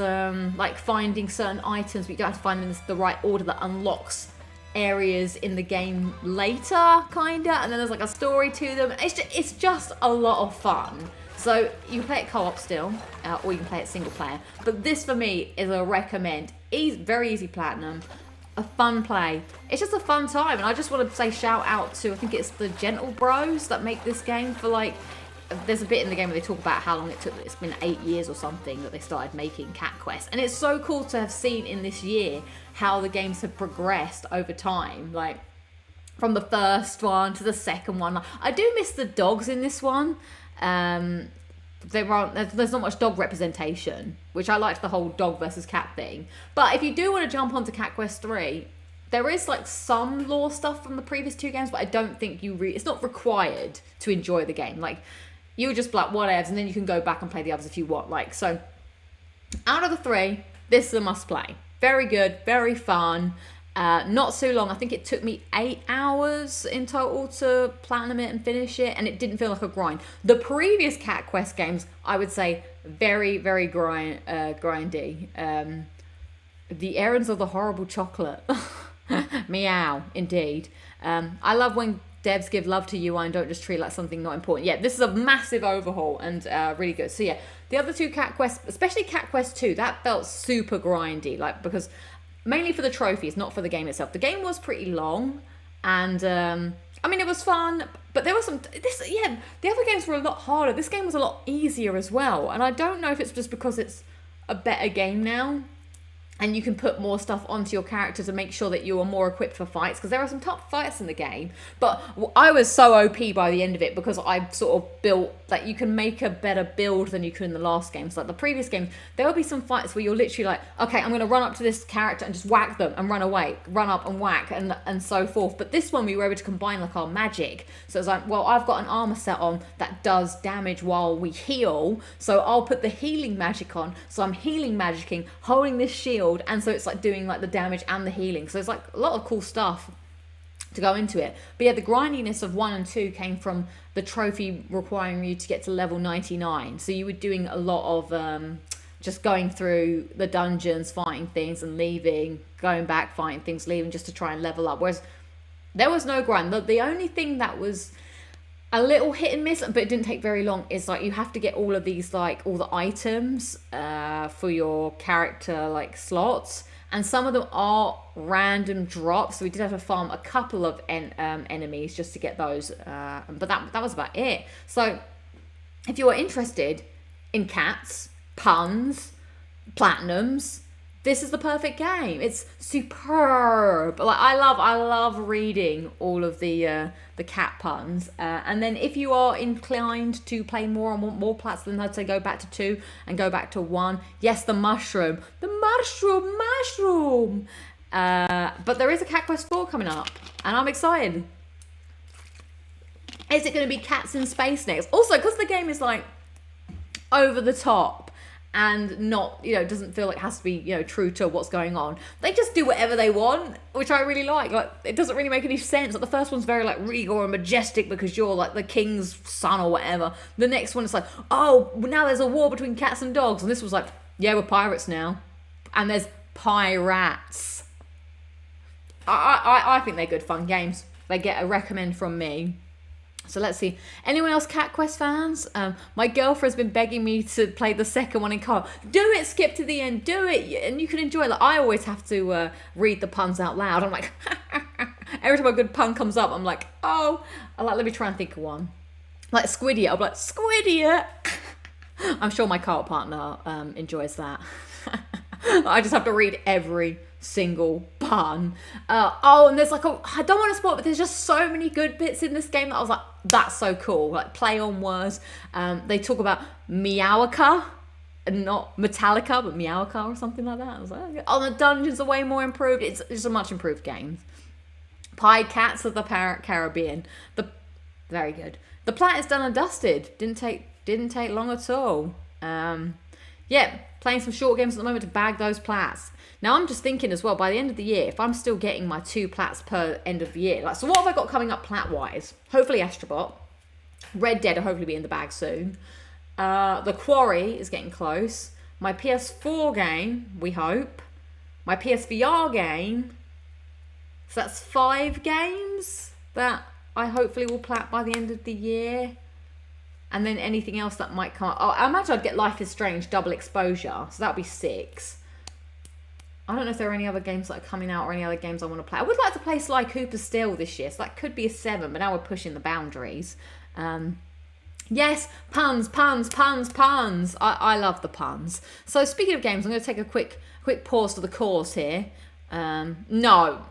like finding certain items, but you don't have to find them in the right order that unlocks areas in the game later, kinda. And then there's like a story to them. It's just a lot of fun. So you can play it co-op still, or you can play it single player. But this for me is a recommend. Very easy platinum, a fun play. It's just a fun time, and I just want to say shout out to, I think it's the Gentle Bros that make this game. For like, there's a bit in the game where they talk about how long it took. It's been 8 years or something that they started making Cat Quest, and it's so cool to have seen in this year how the games have progressed over time. Like, from the first one to the second one. I do miss the dogs in this one. There's not much dog representation, which I liked the whole dog versus cat thing. But if you do want to jump onto Cat Quest 3, there is like some lore stuff from the previous two games, but I don't think it's not required to enjoy the game. Like, you just like whatevs, and then you can go back and play the others if you want. Like, so out of the three, this is a must play. Very good, very fun. Not too long. I think it took me 8 hours in total to platinum it and finish it, and it didn't feel like a grind. The previous Cat Quest games, I would say, very, very grindy. The Errands of the Horrible Chocolate. Meow, indeed. I love when devs give love to UI and don't just treat it like something not important. Yeah, this is a massive overhaul and really good. So yeah, the other two Cat Quests, especially Cat Quest 2, that felt super grindy, like, because mainly for the trophies, not for the game itself. The game was pretty long, and I mean, it was fun, but there was the other games were a lot harder. This game was a lot easier as well, and I don't know if it's just because it's a better game now, and you can put more stuff onto your character to make sure that you are more equipped for fights, because there are some tough fights in the game. But I was so OP by the end of it because I sort of built, like, you can make a better build than you could in the last games. Like the previous games, there will be some fights where you're literally like, okay, I'm going to run up to this character and just whack them and run away, run up and whack, and so forth. But this one, we were able to combine like our magic. So it's like, well, I've got an armor set on that does damage while we heal, so I'll put the healing magic on. So I'm healing magicking, holding this shield, and so it's like doing like the damage and the healing. So it's like a lot of cool stuff to go into it. But yeah, the grindiness of 1 and 2 came from the trophy requiring you to get to level 99. So you were doing a lot of just going through the dungeons, fighting things and leaving, going back, fighting things, leaving, just to try and level up. Whereas there was no grind. The only thing that was a little hit and miss, but it didn't take very long, is like you have to get all of these, like all the items for your character like slots, and some of them are random drops, so we did have to farm a couple of enemies just to get those, but that was about it. So if you are interested in cats, puns, platinums, this is the perfect game. It's superb. Like I love reading all of the cat puns. And then if you are inclined to play more and want more plats, then I'd say go back to 2 and go back to 1. Yes, the mushroom. But there is a Cat Quest 4 coming up, and I'm excited. Is it going to be cats in space next? Also, because the game is like over the top and not, you know, doesn't feel like it has to be, you know, true to what's going on. They just do whatever they want, which I really like. Like, it doesn't really make any sense. Like, the first one's very, like, regal and majestic because you're, like, the king's son or whatever. The next one is like, oh, now there's a war between cats and dogs. And this was like, yeah, we're pirates now. And there's pirates. I think they're good fun games. They get a recommend from me. So let's see. Anyone else Cat Quest fans? My girlfriend's been begging me to play the second one in car. Do it, skip to the end, do it, and you can enjoy it. Like, I always have to read the puns out loud. I'm like, every time a good pun comes up, I'm like, oh. I'm like, let me try and think of one. Like Squidiot, I'm like, Squidiot. I'm sure my car partner enjoys that. I just have to read every single pun. Oh, and there's like I don't want to spoil, but there's just so many good bits in this game that I was like, that's so cool. Like play on words. They talk about Meowika, not Metallica, but Meowika or something like that. I was like, oh, the dungeons are way more improved. It's a much improved game. Pie Cats of the Caribbean. Very good. The plat is done and dusted. Didn't take long at all. Yeah, playing some short games at the moment to bag those plats. Now, I'm just thinking as well, by the end of the year, if I'm still getting my 2 plats per end of the year, like, so what have I got coming up plat-wise? Hopefully AstroBot. Red Dead will hopefully be in the bag soon. The Quarry is getting close. My PS4 game, we hope. My PSVR game. So that's 5 games that I hopefully will plat by the end of the year. And then anything else that might come up. Oh, I imagine I'd get Life is Strange double exposure. So that'll be 6. I don't know if there are any other games that are coming out or any other games I want to play. I would like to play Sly Cooper still this year. So that could be a 7, but now we're pushing the boundaries. Yes, puns. I love the puns. So speaking of games, I'm going to take a quick pause for the cause here. No,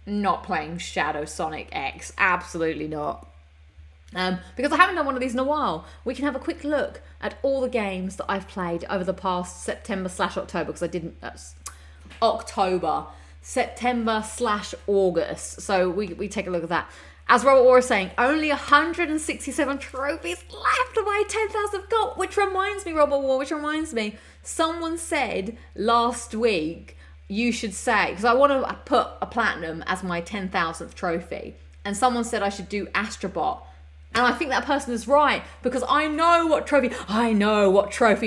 not playing Shadow Sonic X. Absolutely not. Because I haven't done one of these in a while. We can have a quick look at all the games that I've played over the past September/October, because I didn't... October, September/August. So we take a look at that. As Robert War is saying, only 167 trophies left of my 10,000 gold. Which reminds me, Robert War, someone said last week you should say, because I want to put a platinum as my 10,000th trophy, and someone said I should do AstroBot. And I think that person is right, because I know what trophy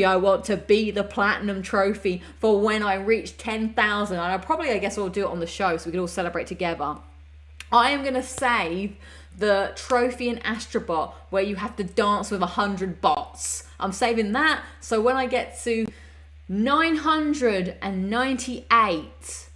I want to be the platinum trophy for when I reach 10,000. And I guess we'll do it on the show so we can all celebrate together. I am going to save the trophy in AstroBot where you have to dance with 100 bots. I'm saving that, so when I get to 998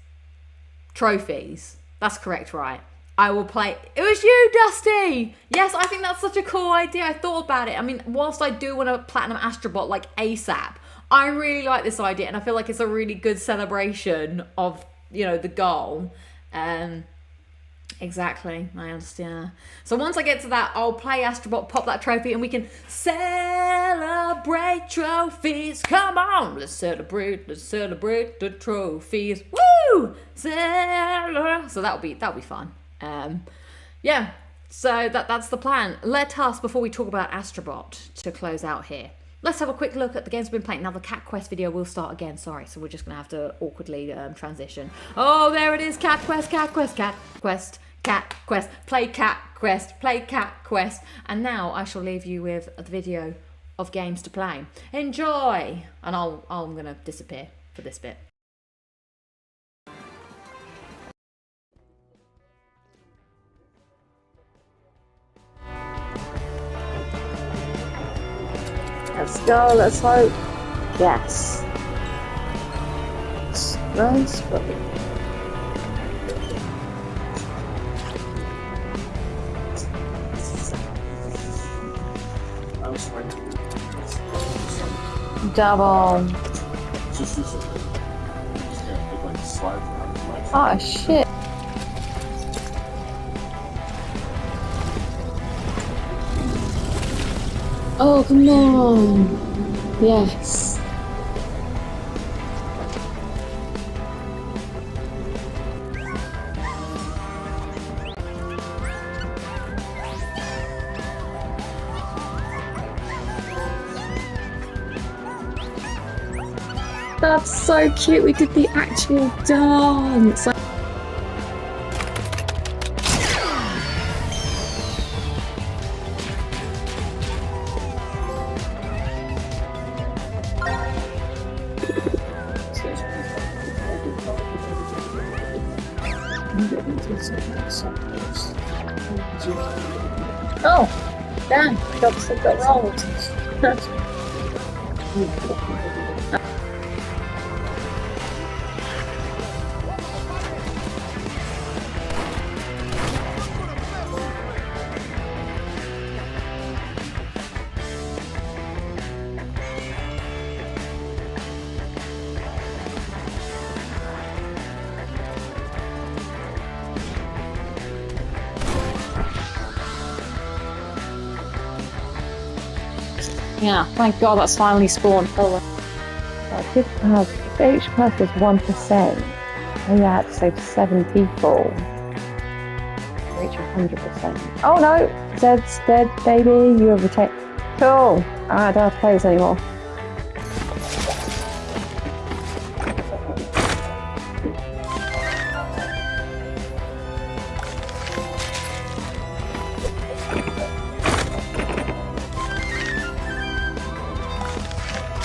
trophies, that's correct, right? I will play. It was you, Dusty. Yes, I think that's such a cool idea. I thought about it. I mean, whilst I do want a platinum AstroBot like ASAP, I really like this idea, and I feel like it's a really good celebration of, you know, the goal. Exactly, I understand. So once I get to that, I'll play AstroBot, pop that trophy, and we can celebrate trophies. Come on, let's celebrate the trophies. Woo! So that'll be fun. Yeah, so that's the plan. Let us, before we talk about AstroBot, to close out here, let's have a quick look at the games we've been playing. Now, the Cat Quest video will start again, sorry, so we're just going to have to awkwardly transition. Oh, there it is, Cat Quest, play Cat Quest. And now I shall leave you with the video of games to play. Enjoy! And I'm gonna disappear for this bit. Let's go, let's hope. Yes. Nice. Double. Oh shit. Oh, come on. Yes. That's so cute. We did the actual dance. Oh, damn, got rolled. Yeah, thank God that's finally spawned. Oh, I did have each person is 1%. Oh yeah, I had to save 7 people. Reach 100%. Oh no! Zed's dead, baby. You have retained. Cool. I don't have to play this anymore.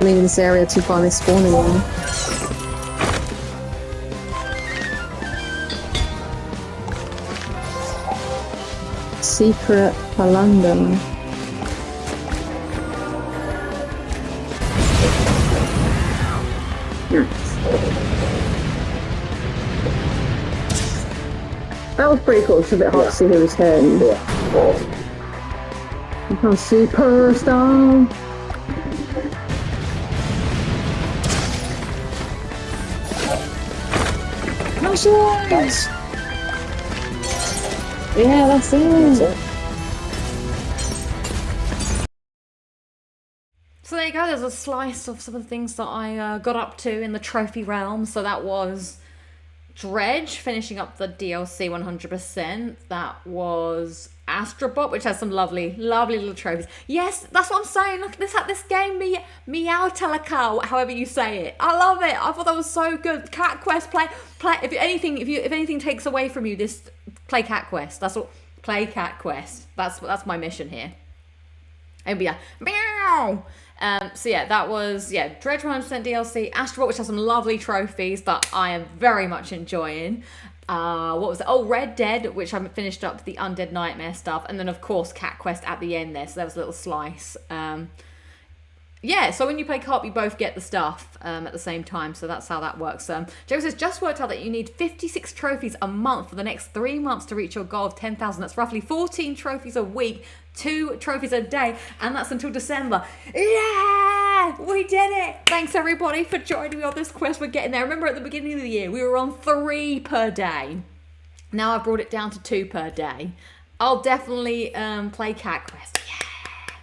Leaving this area to finally spawning one. Secret Palundum. That was pretty cool. It's a bit hard to see who was turning. Superstar. Nice. Yeah, that's it. So there you go, there's a slice of some of the things that I got up to in the trophy realm. So that was Dredge, finishing up the DLC 100%. That was AstroBot, which has some lovely little trophies. Yes, that's what I'm saying. Look at this game, Meow Teleka, however you say it. I love it. I thought that was so good. Cat Quest, play. If anything takes away from you, this play Cat Quest. That's what play Cat Quest. That's my mission here. And yeah, meow. So yeah, that was Dredge 100% DLC, AstroBot, which has some lovely trophies that I am very much enjoying. What was it? Oh, Red Dead, which I finished up the Undead Nightmare stuff, and then of course Cat Quest at the end there. So there was a little slice. Yeah, so when you play co-op, you both get the stuff at the same time, so that's how that works. Joe says, just worked out that you need 56 trophies a month for the next 3 months to reach your goal of 10,000. That's roughly 14 trophies a week, 2 trophies a day, and that's until December. Yeah, we did it. Thanks everybody for joining me on this quest. We're getting there. Remember at the beginning of the year, we were on 3 per day. Now I've brought it down to 2 per day. I'll definitely play Cat Quest. Yeah.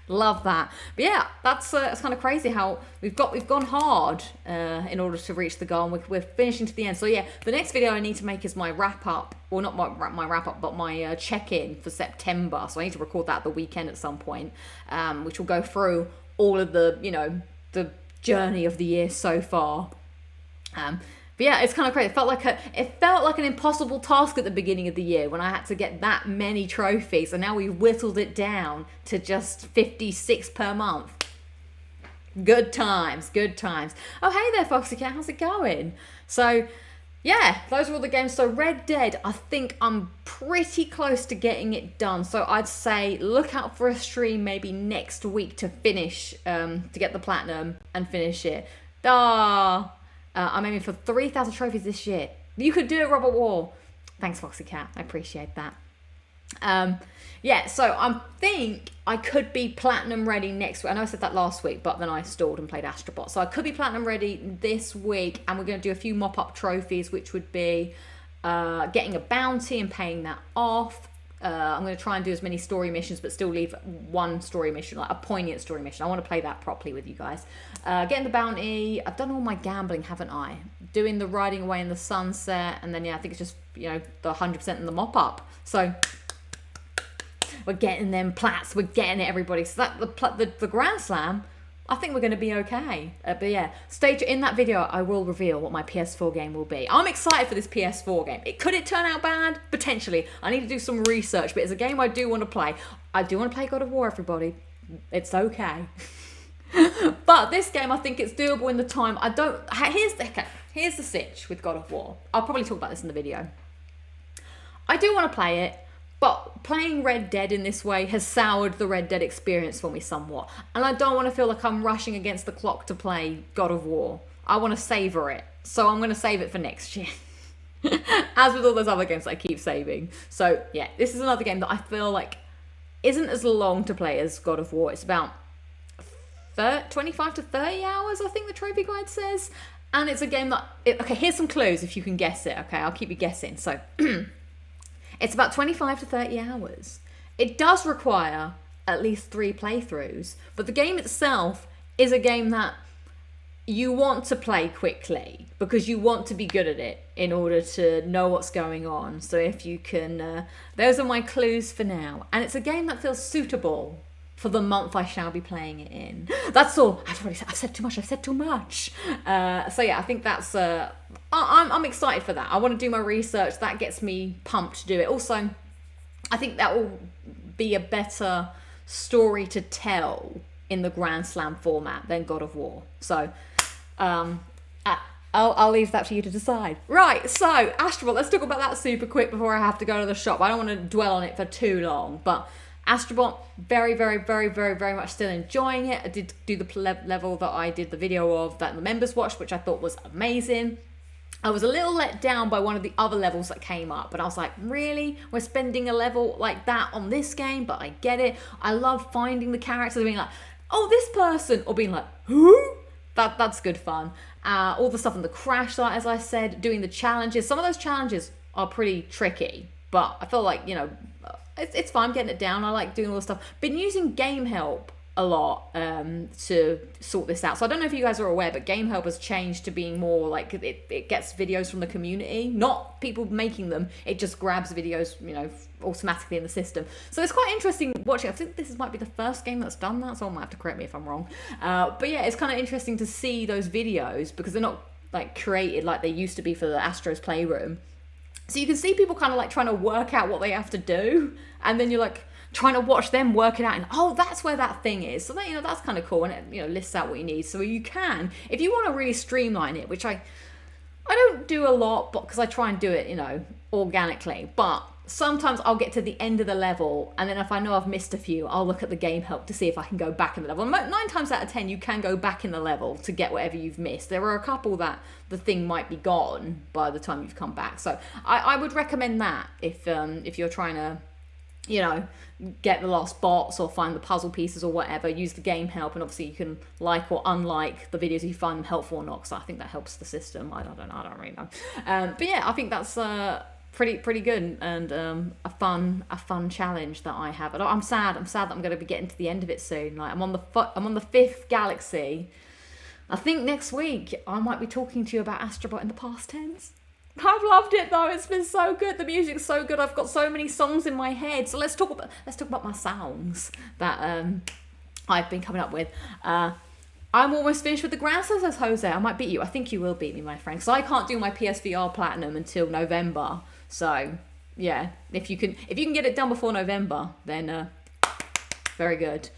Love that. But yeah, that's kind of crazy how we've gone hard in order to reach the goal, and we're finishing to the end. So yeah, the next video I need to make is my wrap up, or not my wrap up, but my check-in for September. So I need to record that the weekend at some point, which will go through all of the the journey of the year so far. But yeah, it's kind of crazy. It felt like an impossible task at the beginning of the year when I had to get that many trophies, and now we've whittled it down to just 56 per month. Good times, good times. Oh, hey there, Foxy Cat. How's it going? So, yeah, those are all the games. So Red Dead, I think I'm pretty close to getting it done. So I'd say look out for a stream maybe next week to finish, to get the platinum and finish it. I'm aiming for 3,000 trophies this year. You could do it, Robert Wall. Thanks, Foxy Cat. I appreciate that. Yeah, so I think I could be platinum ready next week. I know I said that last week, but then I stalled and played AstroBot. So I could be platinum ready this week, and we're going to do a few mop-up trophies, which would be getting a bounty and paying that off. I'm going to try and do as many story missions, but still leave one story mission, like a poignant story mission. I want to play that properly with you guys. Getting the bounty. I've done all my gambling, haven't I? Doing the riding away in the sunset, and then, yeah, I think it's just, you know, the 100% in the mop-up. So we're getting them plats. We're getting it, everybody. So that the Grand Slam, I think we're going to be okay. But yeah, in that video, I will reveal what my PS4 game will be. I'm excited for this PS4 game. Could it turn out bad? Potentially. I need to do some research, but it's a game I do want to play. I do want to play God of War, everybody. It's okay. But this game, I think it's doable in the time. Here's the sitch with God of War. I'll probably talk about this in the video. I do want to play it, but playing Red Dead in this way has soured the Red Dead experience for me somewhat. And I don't want to feel like I'm rushing against the clock to play God of War. I want to savour it. So I'm going to save it for next year. As with all those other games that I keep saving. So yeah, this is another game that I feel like isn't as long to play as God of War. It's about 25 to 30 hours, I think the trophy guide says. And it's a game that... okay, here's some clues if you can guess it. Okay, I'll keep you guessing. So... it's about 25 to 30 hours. It does require at least 3 playthroughs, but the game itself is a game that you want to play quickly because you want to be good at it in order to know what's going on. So if you can, those are my clues for now. And it's a game that feels suitable for the month I shall be playing it in. That's all. I've said too much. I've said too much. So yeah, I think that's... I'm excited for that. I want to do my research. That gets me pumped to do it. Also, I think that will be a better story to tell in the Grand Slam format than God of War. So, I'll leave that to you to decide. Right, so, AstroBot, let's talk about that super quick before I have to go to the shop. I don't want to dwell on it for too long, but AstroBot, very, very, very, very, very much still enjoying it. I did do the level that I did the video of that the members watched, which I thought was amazing. I was a little let down by one of the other levels that came up, but I was like, really? We're spending a level like that on this game? But I get it. I love finding the characters and being like, oh, this person, or being like, who? That's good fun. All the stuff in the crash site, as I said, doing the challenges. Some of those challenges are pretty tricky, but I feel like, you know, it's fun getting it down. I like doing all the stuff. Been using Game Help a lot to sort this out. So I don't know if you guys are aware, but Game Help has changed to being more like it gets videos from the community, not people making them. It just grabs videos, you know, automatically in the system. So it's quite interesting watching. I think this might be the first game that's done that. Someone might have to correct me if I'm wrong. But yeah, it's kind of interesting to see those videos because they're not like created like they used to be for the Astro's Playroom. So you can see people kind of like trying to work out what they have to do, and then you're like trying to watch them work it out, and oh, that's where that thing is. So that, you know, that's kind of cool, and it, you know, lists out what you need. So you can, if you want to really streamline it, which I don't do a lot, but because I try and do it, you know, organically. But sometimes I'll get to the end of the level, and then if I know I've missed a few, I'll look at the Game Help to see if I can go back in the level. 9 times out of 10, you can go back in the level to get whatever you've missed. There are a couple that the thing might be gone by the time you've come back. So I would recommend that if you're trying to, you know, get the lost bots or find the puzzle pieces or whatever, use the Game Help, and obviously you can like or unlike the videos if you find them helpful or not, because I think that helps the system. I don't know, I don't really know. But yeah, I think that's pretty good, and a fun challenge that I have. And I'm sad that I'm going to be getting to the end of it soon. Like I'm on the 5th galaxy. I think next week I might be talking to you about AstroBot in the past tense. I've loved it though. It's been so good. The music's so good. I've got so many songs in my head. So let's talk about my songs that I've been coming up with. I'm almost finished with the Grand Slam, says Jose. I might beat you. I think you will beat me, my friend, because I can't do my PSVR Platinum until November. So yeah, if you can get it done before November, then very good.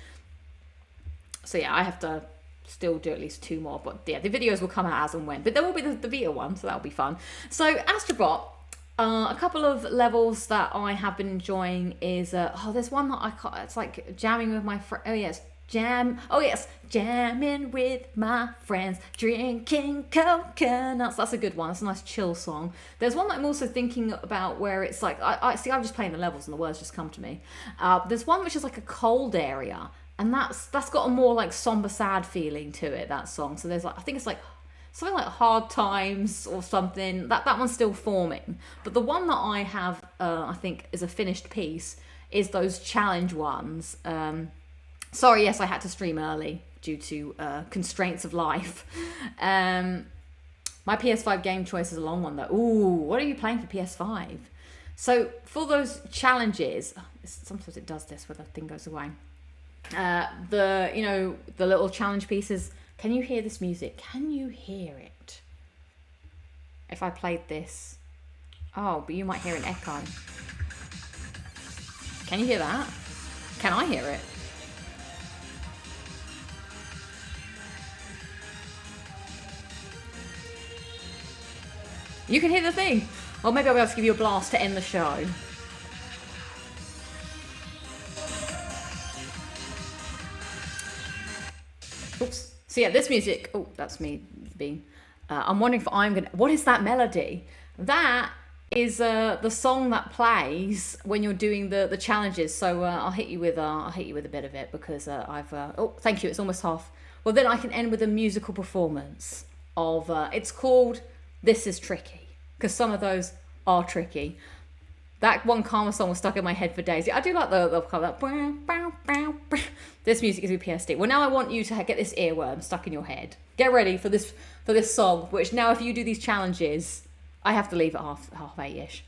So yeah, I have to still do at least 2 more, but yeah, the videos will come out as and when, but there will be the Vita one, so that'll be fun. So AstroBot, a couple of levels that I have been enjoying is there's one that I can't, it's like jamming with my friend. Oh yes, jamming with my friends, drinking coconuts. That's a good one. That's a nice chill song. There's one that I'm also thinking about where it's like, I'm just playing the levels and the words just come to me. There's one which is like a cold area, and that's got a more like somber, sad feeling to it, that song. So there's like, I think it's like something like Hard Times or something. That one's still forming. But the one that I have, I think is a finished piece, is those challenge ones. Sorry, yes, I had to stream early due to constraints of life. My PS5 game choice is a long one though. Ooh, what are you playing for PS5? So for those challenges, sometimes it does this where the thing goes away. The little challenge pieces. Can you hear this music? Can you hear it? If I played this. Oh, but you might hear an echo. Can you hear that? Can I hear it? You can hear the thing. Or maybe I'll be able to give you a blast to end the show. Oops. So yeah, this music. Oh, that's me being. I'm wondering if I'm gonna. What is that melody? That is the song that plays when you're doing the challenges. So I'll hit you with a bit of it because I've. Oh, thank you. It's almost half. Well, then I can end with a musical performance of. It's called This Is Tricky, because some of those are tricky. That one Karma song was stuck in my head for days. I do like the kind of this music gives me PSD. Well, now I want you to get this earworm stuck in your head. Get ready for this song, which now if you do these challenges, I have to leave at half 8-ish.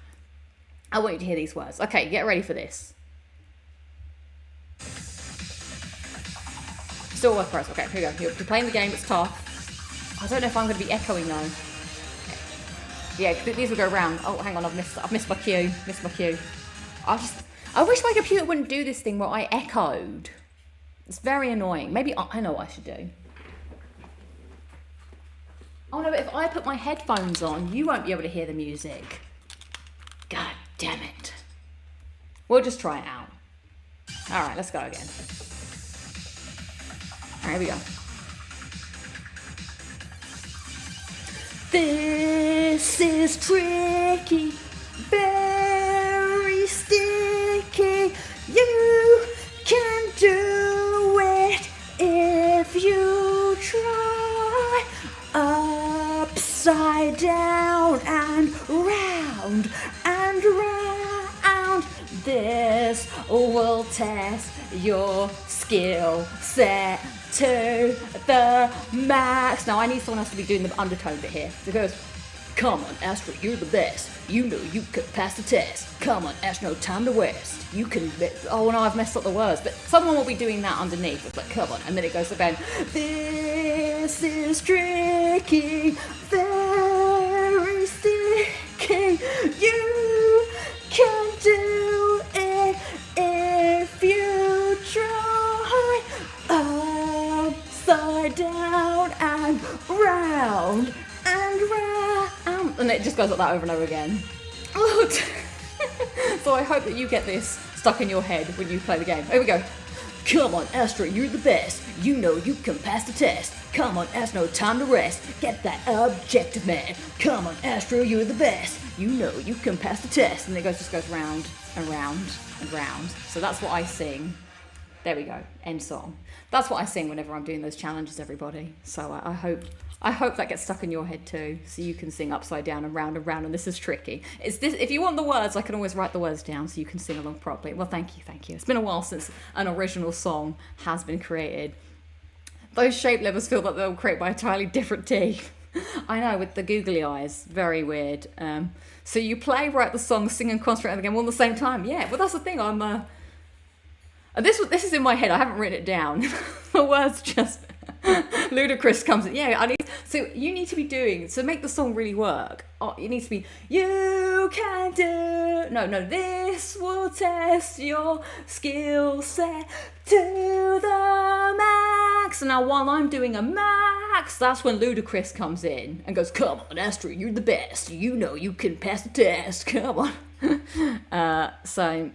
I want you to hear these words. Okay, get ready for this. Still work for us. Okay, here we go. You're playing the game, it's tough. I don't know if I'm going to be echoing though. Yeah, these will go round. Oh, hang on, I've missed my cue. I wish my computer wouldn't do this thing where I echoed. It's very annoying. Maybe I know what I should do. Oh no, but if I put my headphones on, you won't be able to hear the music. God damn it. We'll just try it out. All right, let's go again. All right, here we go. This is tricky, very sticky. You can do it if you try. Upside down and round and round. This will test your skill set to the max. Now I need someone else to be doing the undertone bit here. It goes, come on, Astro, you're the best. You know you can pass the test. Come on, Astro, no time to waste. You can. Oh no, I've messed up the words. But someone will be doing that underneath. It's like, come on, and then it goes to Ben. This is tricky, very sticky. You can do it if you try. Upside down and round and round, and it just goes like that over and over again. So I hope that you get this stuck in your head when you play the game. Here we go. Come on, Astro, you're the best. You know you can pass the test. Come on, Astro, no time to rest. Get that objective, man. Come on, Astro, you're the best. You know you can pass the test. And it just goes round and round and round. So that's what I sing. There we go. End song. That's what I sing whenever I'm doing those challenges, everybody. So I hope that gets stuck in your head too, so you can sing upside down and round, and this is tricky. It's this. If you want the words, I can always write the words down so you can sing along properly. Well, thank you. It's been a while since an original song has been created. Those shape levels feel like they were created by a entirely different team. I know, with the googly eyes. Very weird. So you play, write the song, sing and concentrate on the game all at the same time. Yeah, well that's the thing, this is in my head, I haven't written it down. The words just... Ludicrous comes in. Yeah, so you need to be doing, so make the song really work. Oh, it needs to be, you can do, no, this will test your skill set to the max. max. And now while I'm doing a max, that's when Ludacris comes in and goes, come on, Astro, you're the best. You know you can pass the test. Come on. So,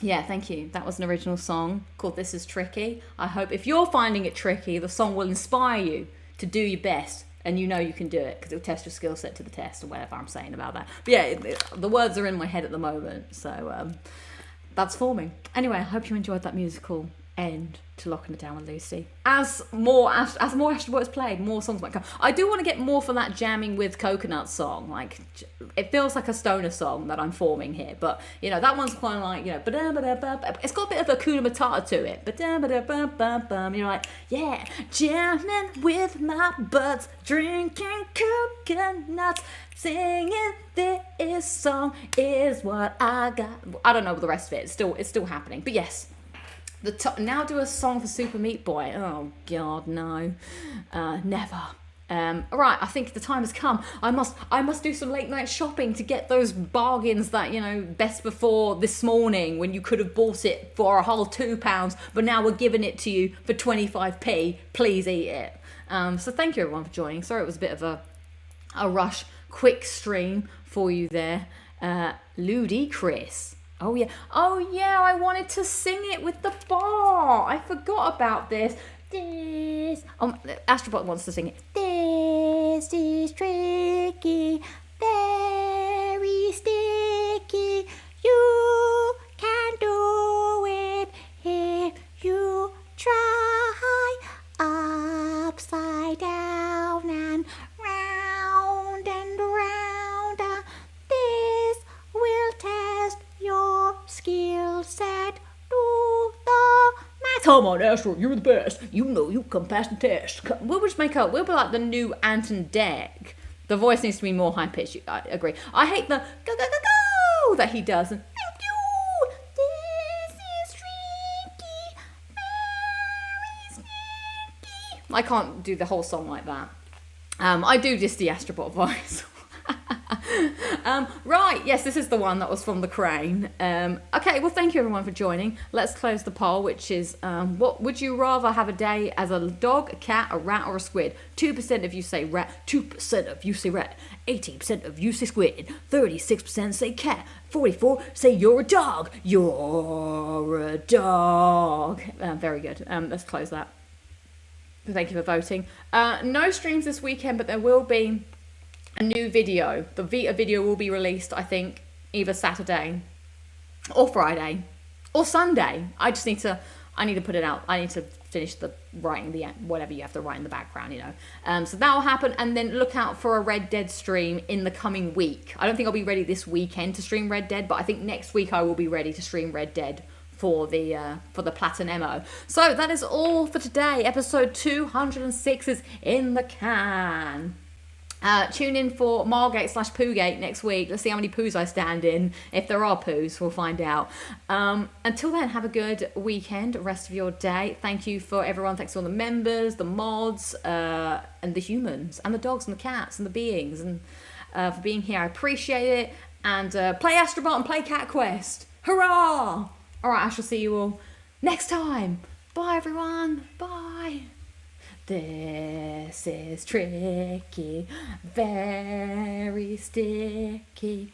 yeah, thank you. That was an original song called This Is Tricky. I hope if you're finding it tricky, the song will inspire you to do your best. And you know you can do it because it'll test your skill set to the test or whatever I'm saying about that. But yeah, the words are in my head at the moment. So that's forming. Anyway, I hope you enjoyed that musical end to Lockin' It Down with Lucy. As more AstroBot is played, more songs might come. I do want to get more from that jamming with coconut song. Like, it feels like a stoner song that I'm forming here, but you know that one's kind of like, you know, it's got a bit of a Hakuna Matata to it. You're like, yeah, jamming with my buds, drinking coconuts, singing this song is what I got. I don't know the rest of it. It's still happening, but yes. Now do a song for Super Meat Boy. Oh God, no, never. All right, I think the time has come. I must do some late night shopping to get those bargains that, you know, best before this morning when you could have bought it for a whole £2, but now we're giving it to you for 25p. Please eat it. So thank you everyone for joining. Sorry it was a bit of a rush, quick stream for you there. LudiXP. Oh yeah, I wanted to sing it with the bar. I forgot about this. AstroBot wants to sing it. This is tricky, very sticky. You can do it if you try. Upside down and round and round. This will test your skill set to the max. Come on, Astro, you're the best. You know you can pass the test. We'll just make up. We'll be like the new Anton Deck. The voice needs to be more high pitched. I agree. I hate the go go go go that he does. Thank you. This is tricky, very sticky. I can't do the whole song like that. I do just the AstroBot voice. Right, yes, this is the one that was from the crane. Okay, well, thank you everyone for joining. Let's close the poll, which is, what would you rather have a day as a dog, a cat, a rat, or a squid? 2% of you say rat, 2% of you say rat, 18% of you say squid, 36% say cat, 44% say you're a dog. You're a dog. Very good. Let's close that. Thank you for voting. No streams this weekend, but there will be a new video. The Vita video will be released, I think, either Saturday or Friday or Sunday. I need to put it out. I need to finish the writing, the whatever you have to write in the background, you know. So that will happen, and then look out for a Red Dead stream in the coming week. I don't think I'll be ready this weekend to stream Red Dead, but I think next week I will be ready to stream Red Dead for the Platinum. So that is all for today. Episode 206 is in the can. Tune in for Margate/Poogate next week. Let's see how many poos I stand in. If there are poos, we'll find out. Until then, have a good weekend, rest of your day. Thank you for everyone. Thanks to all the members, the mods, and the humans, and the dogs, and the cats, and the beings, and for being here. I appreciate it. And play AstroBot and play Cat Quest. Hurrah! All right, I shall see you all next time. Bye, everyone. Bye. This is tricky, very sticky.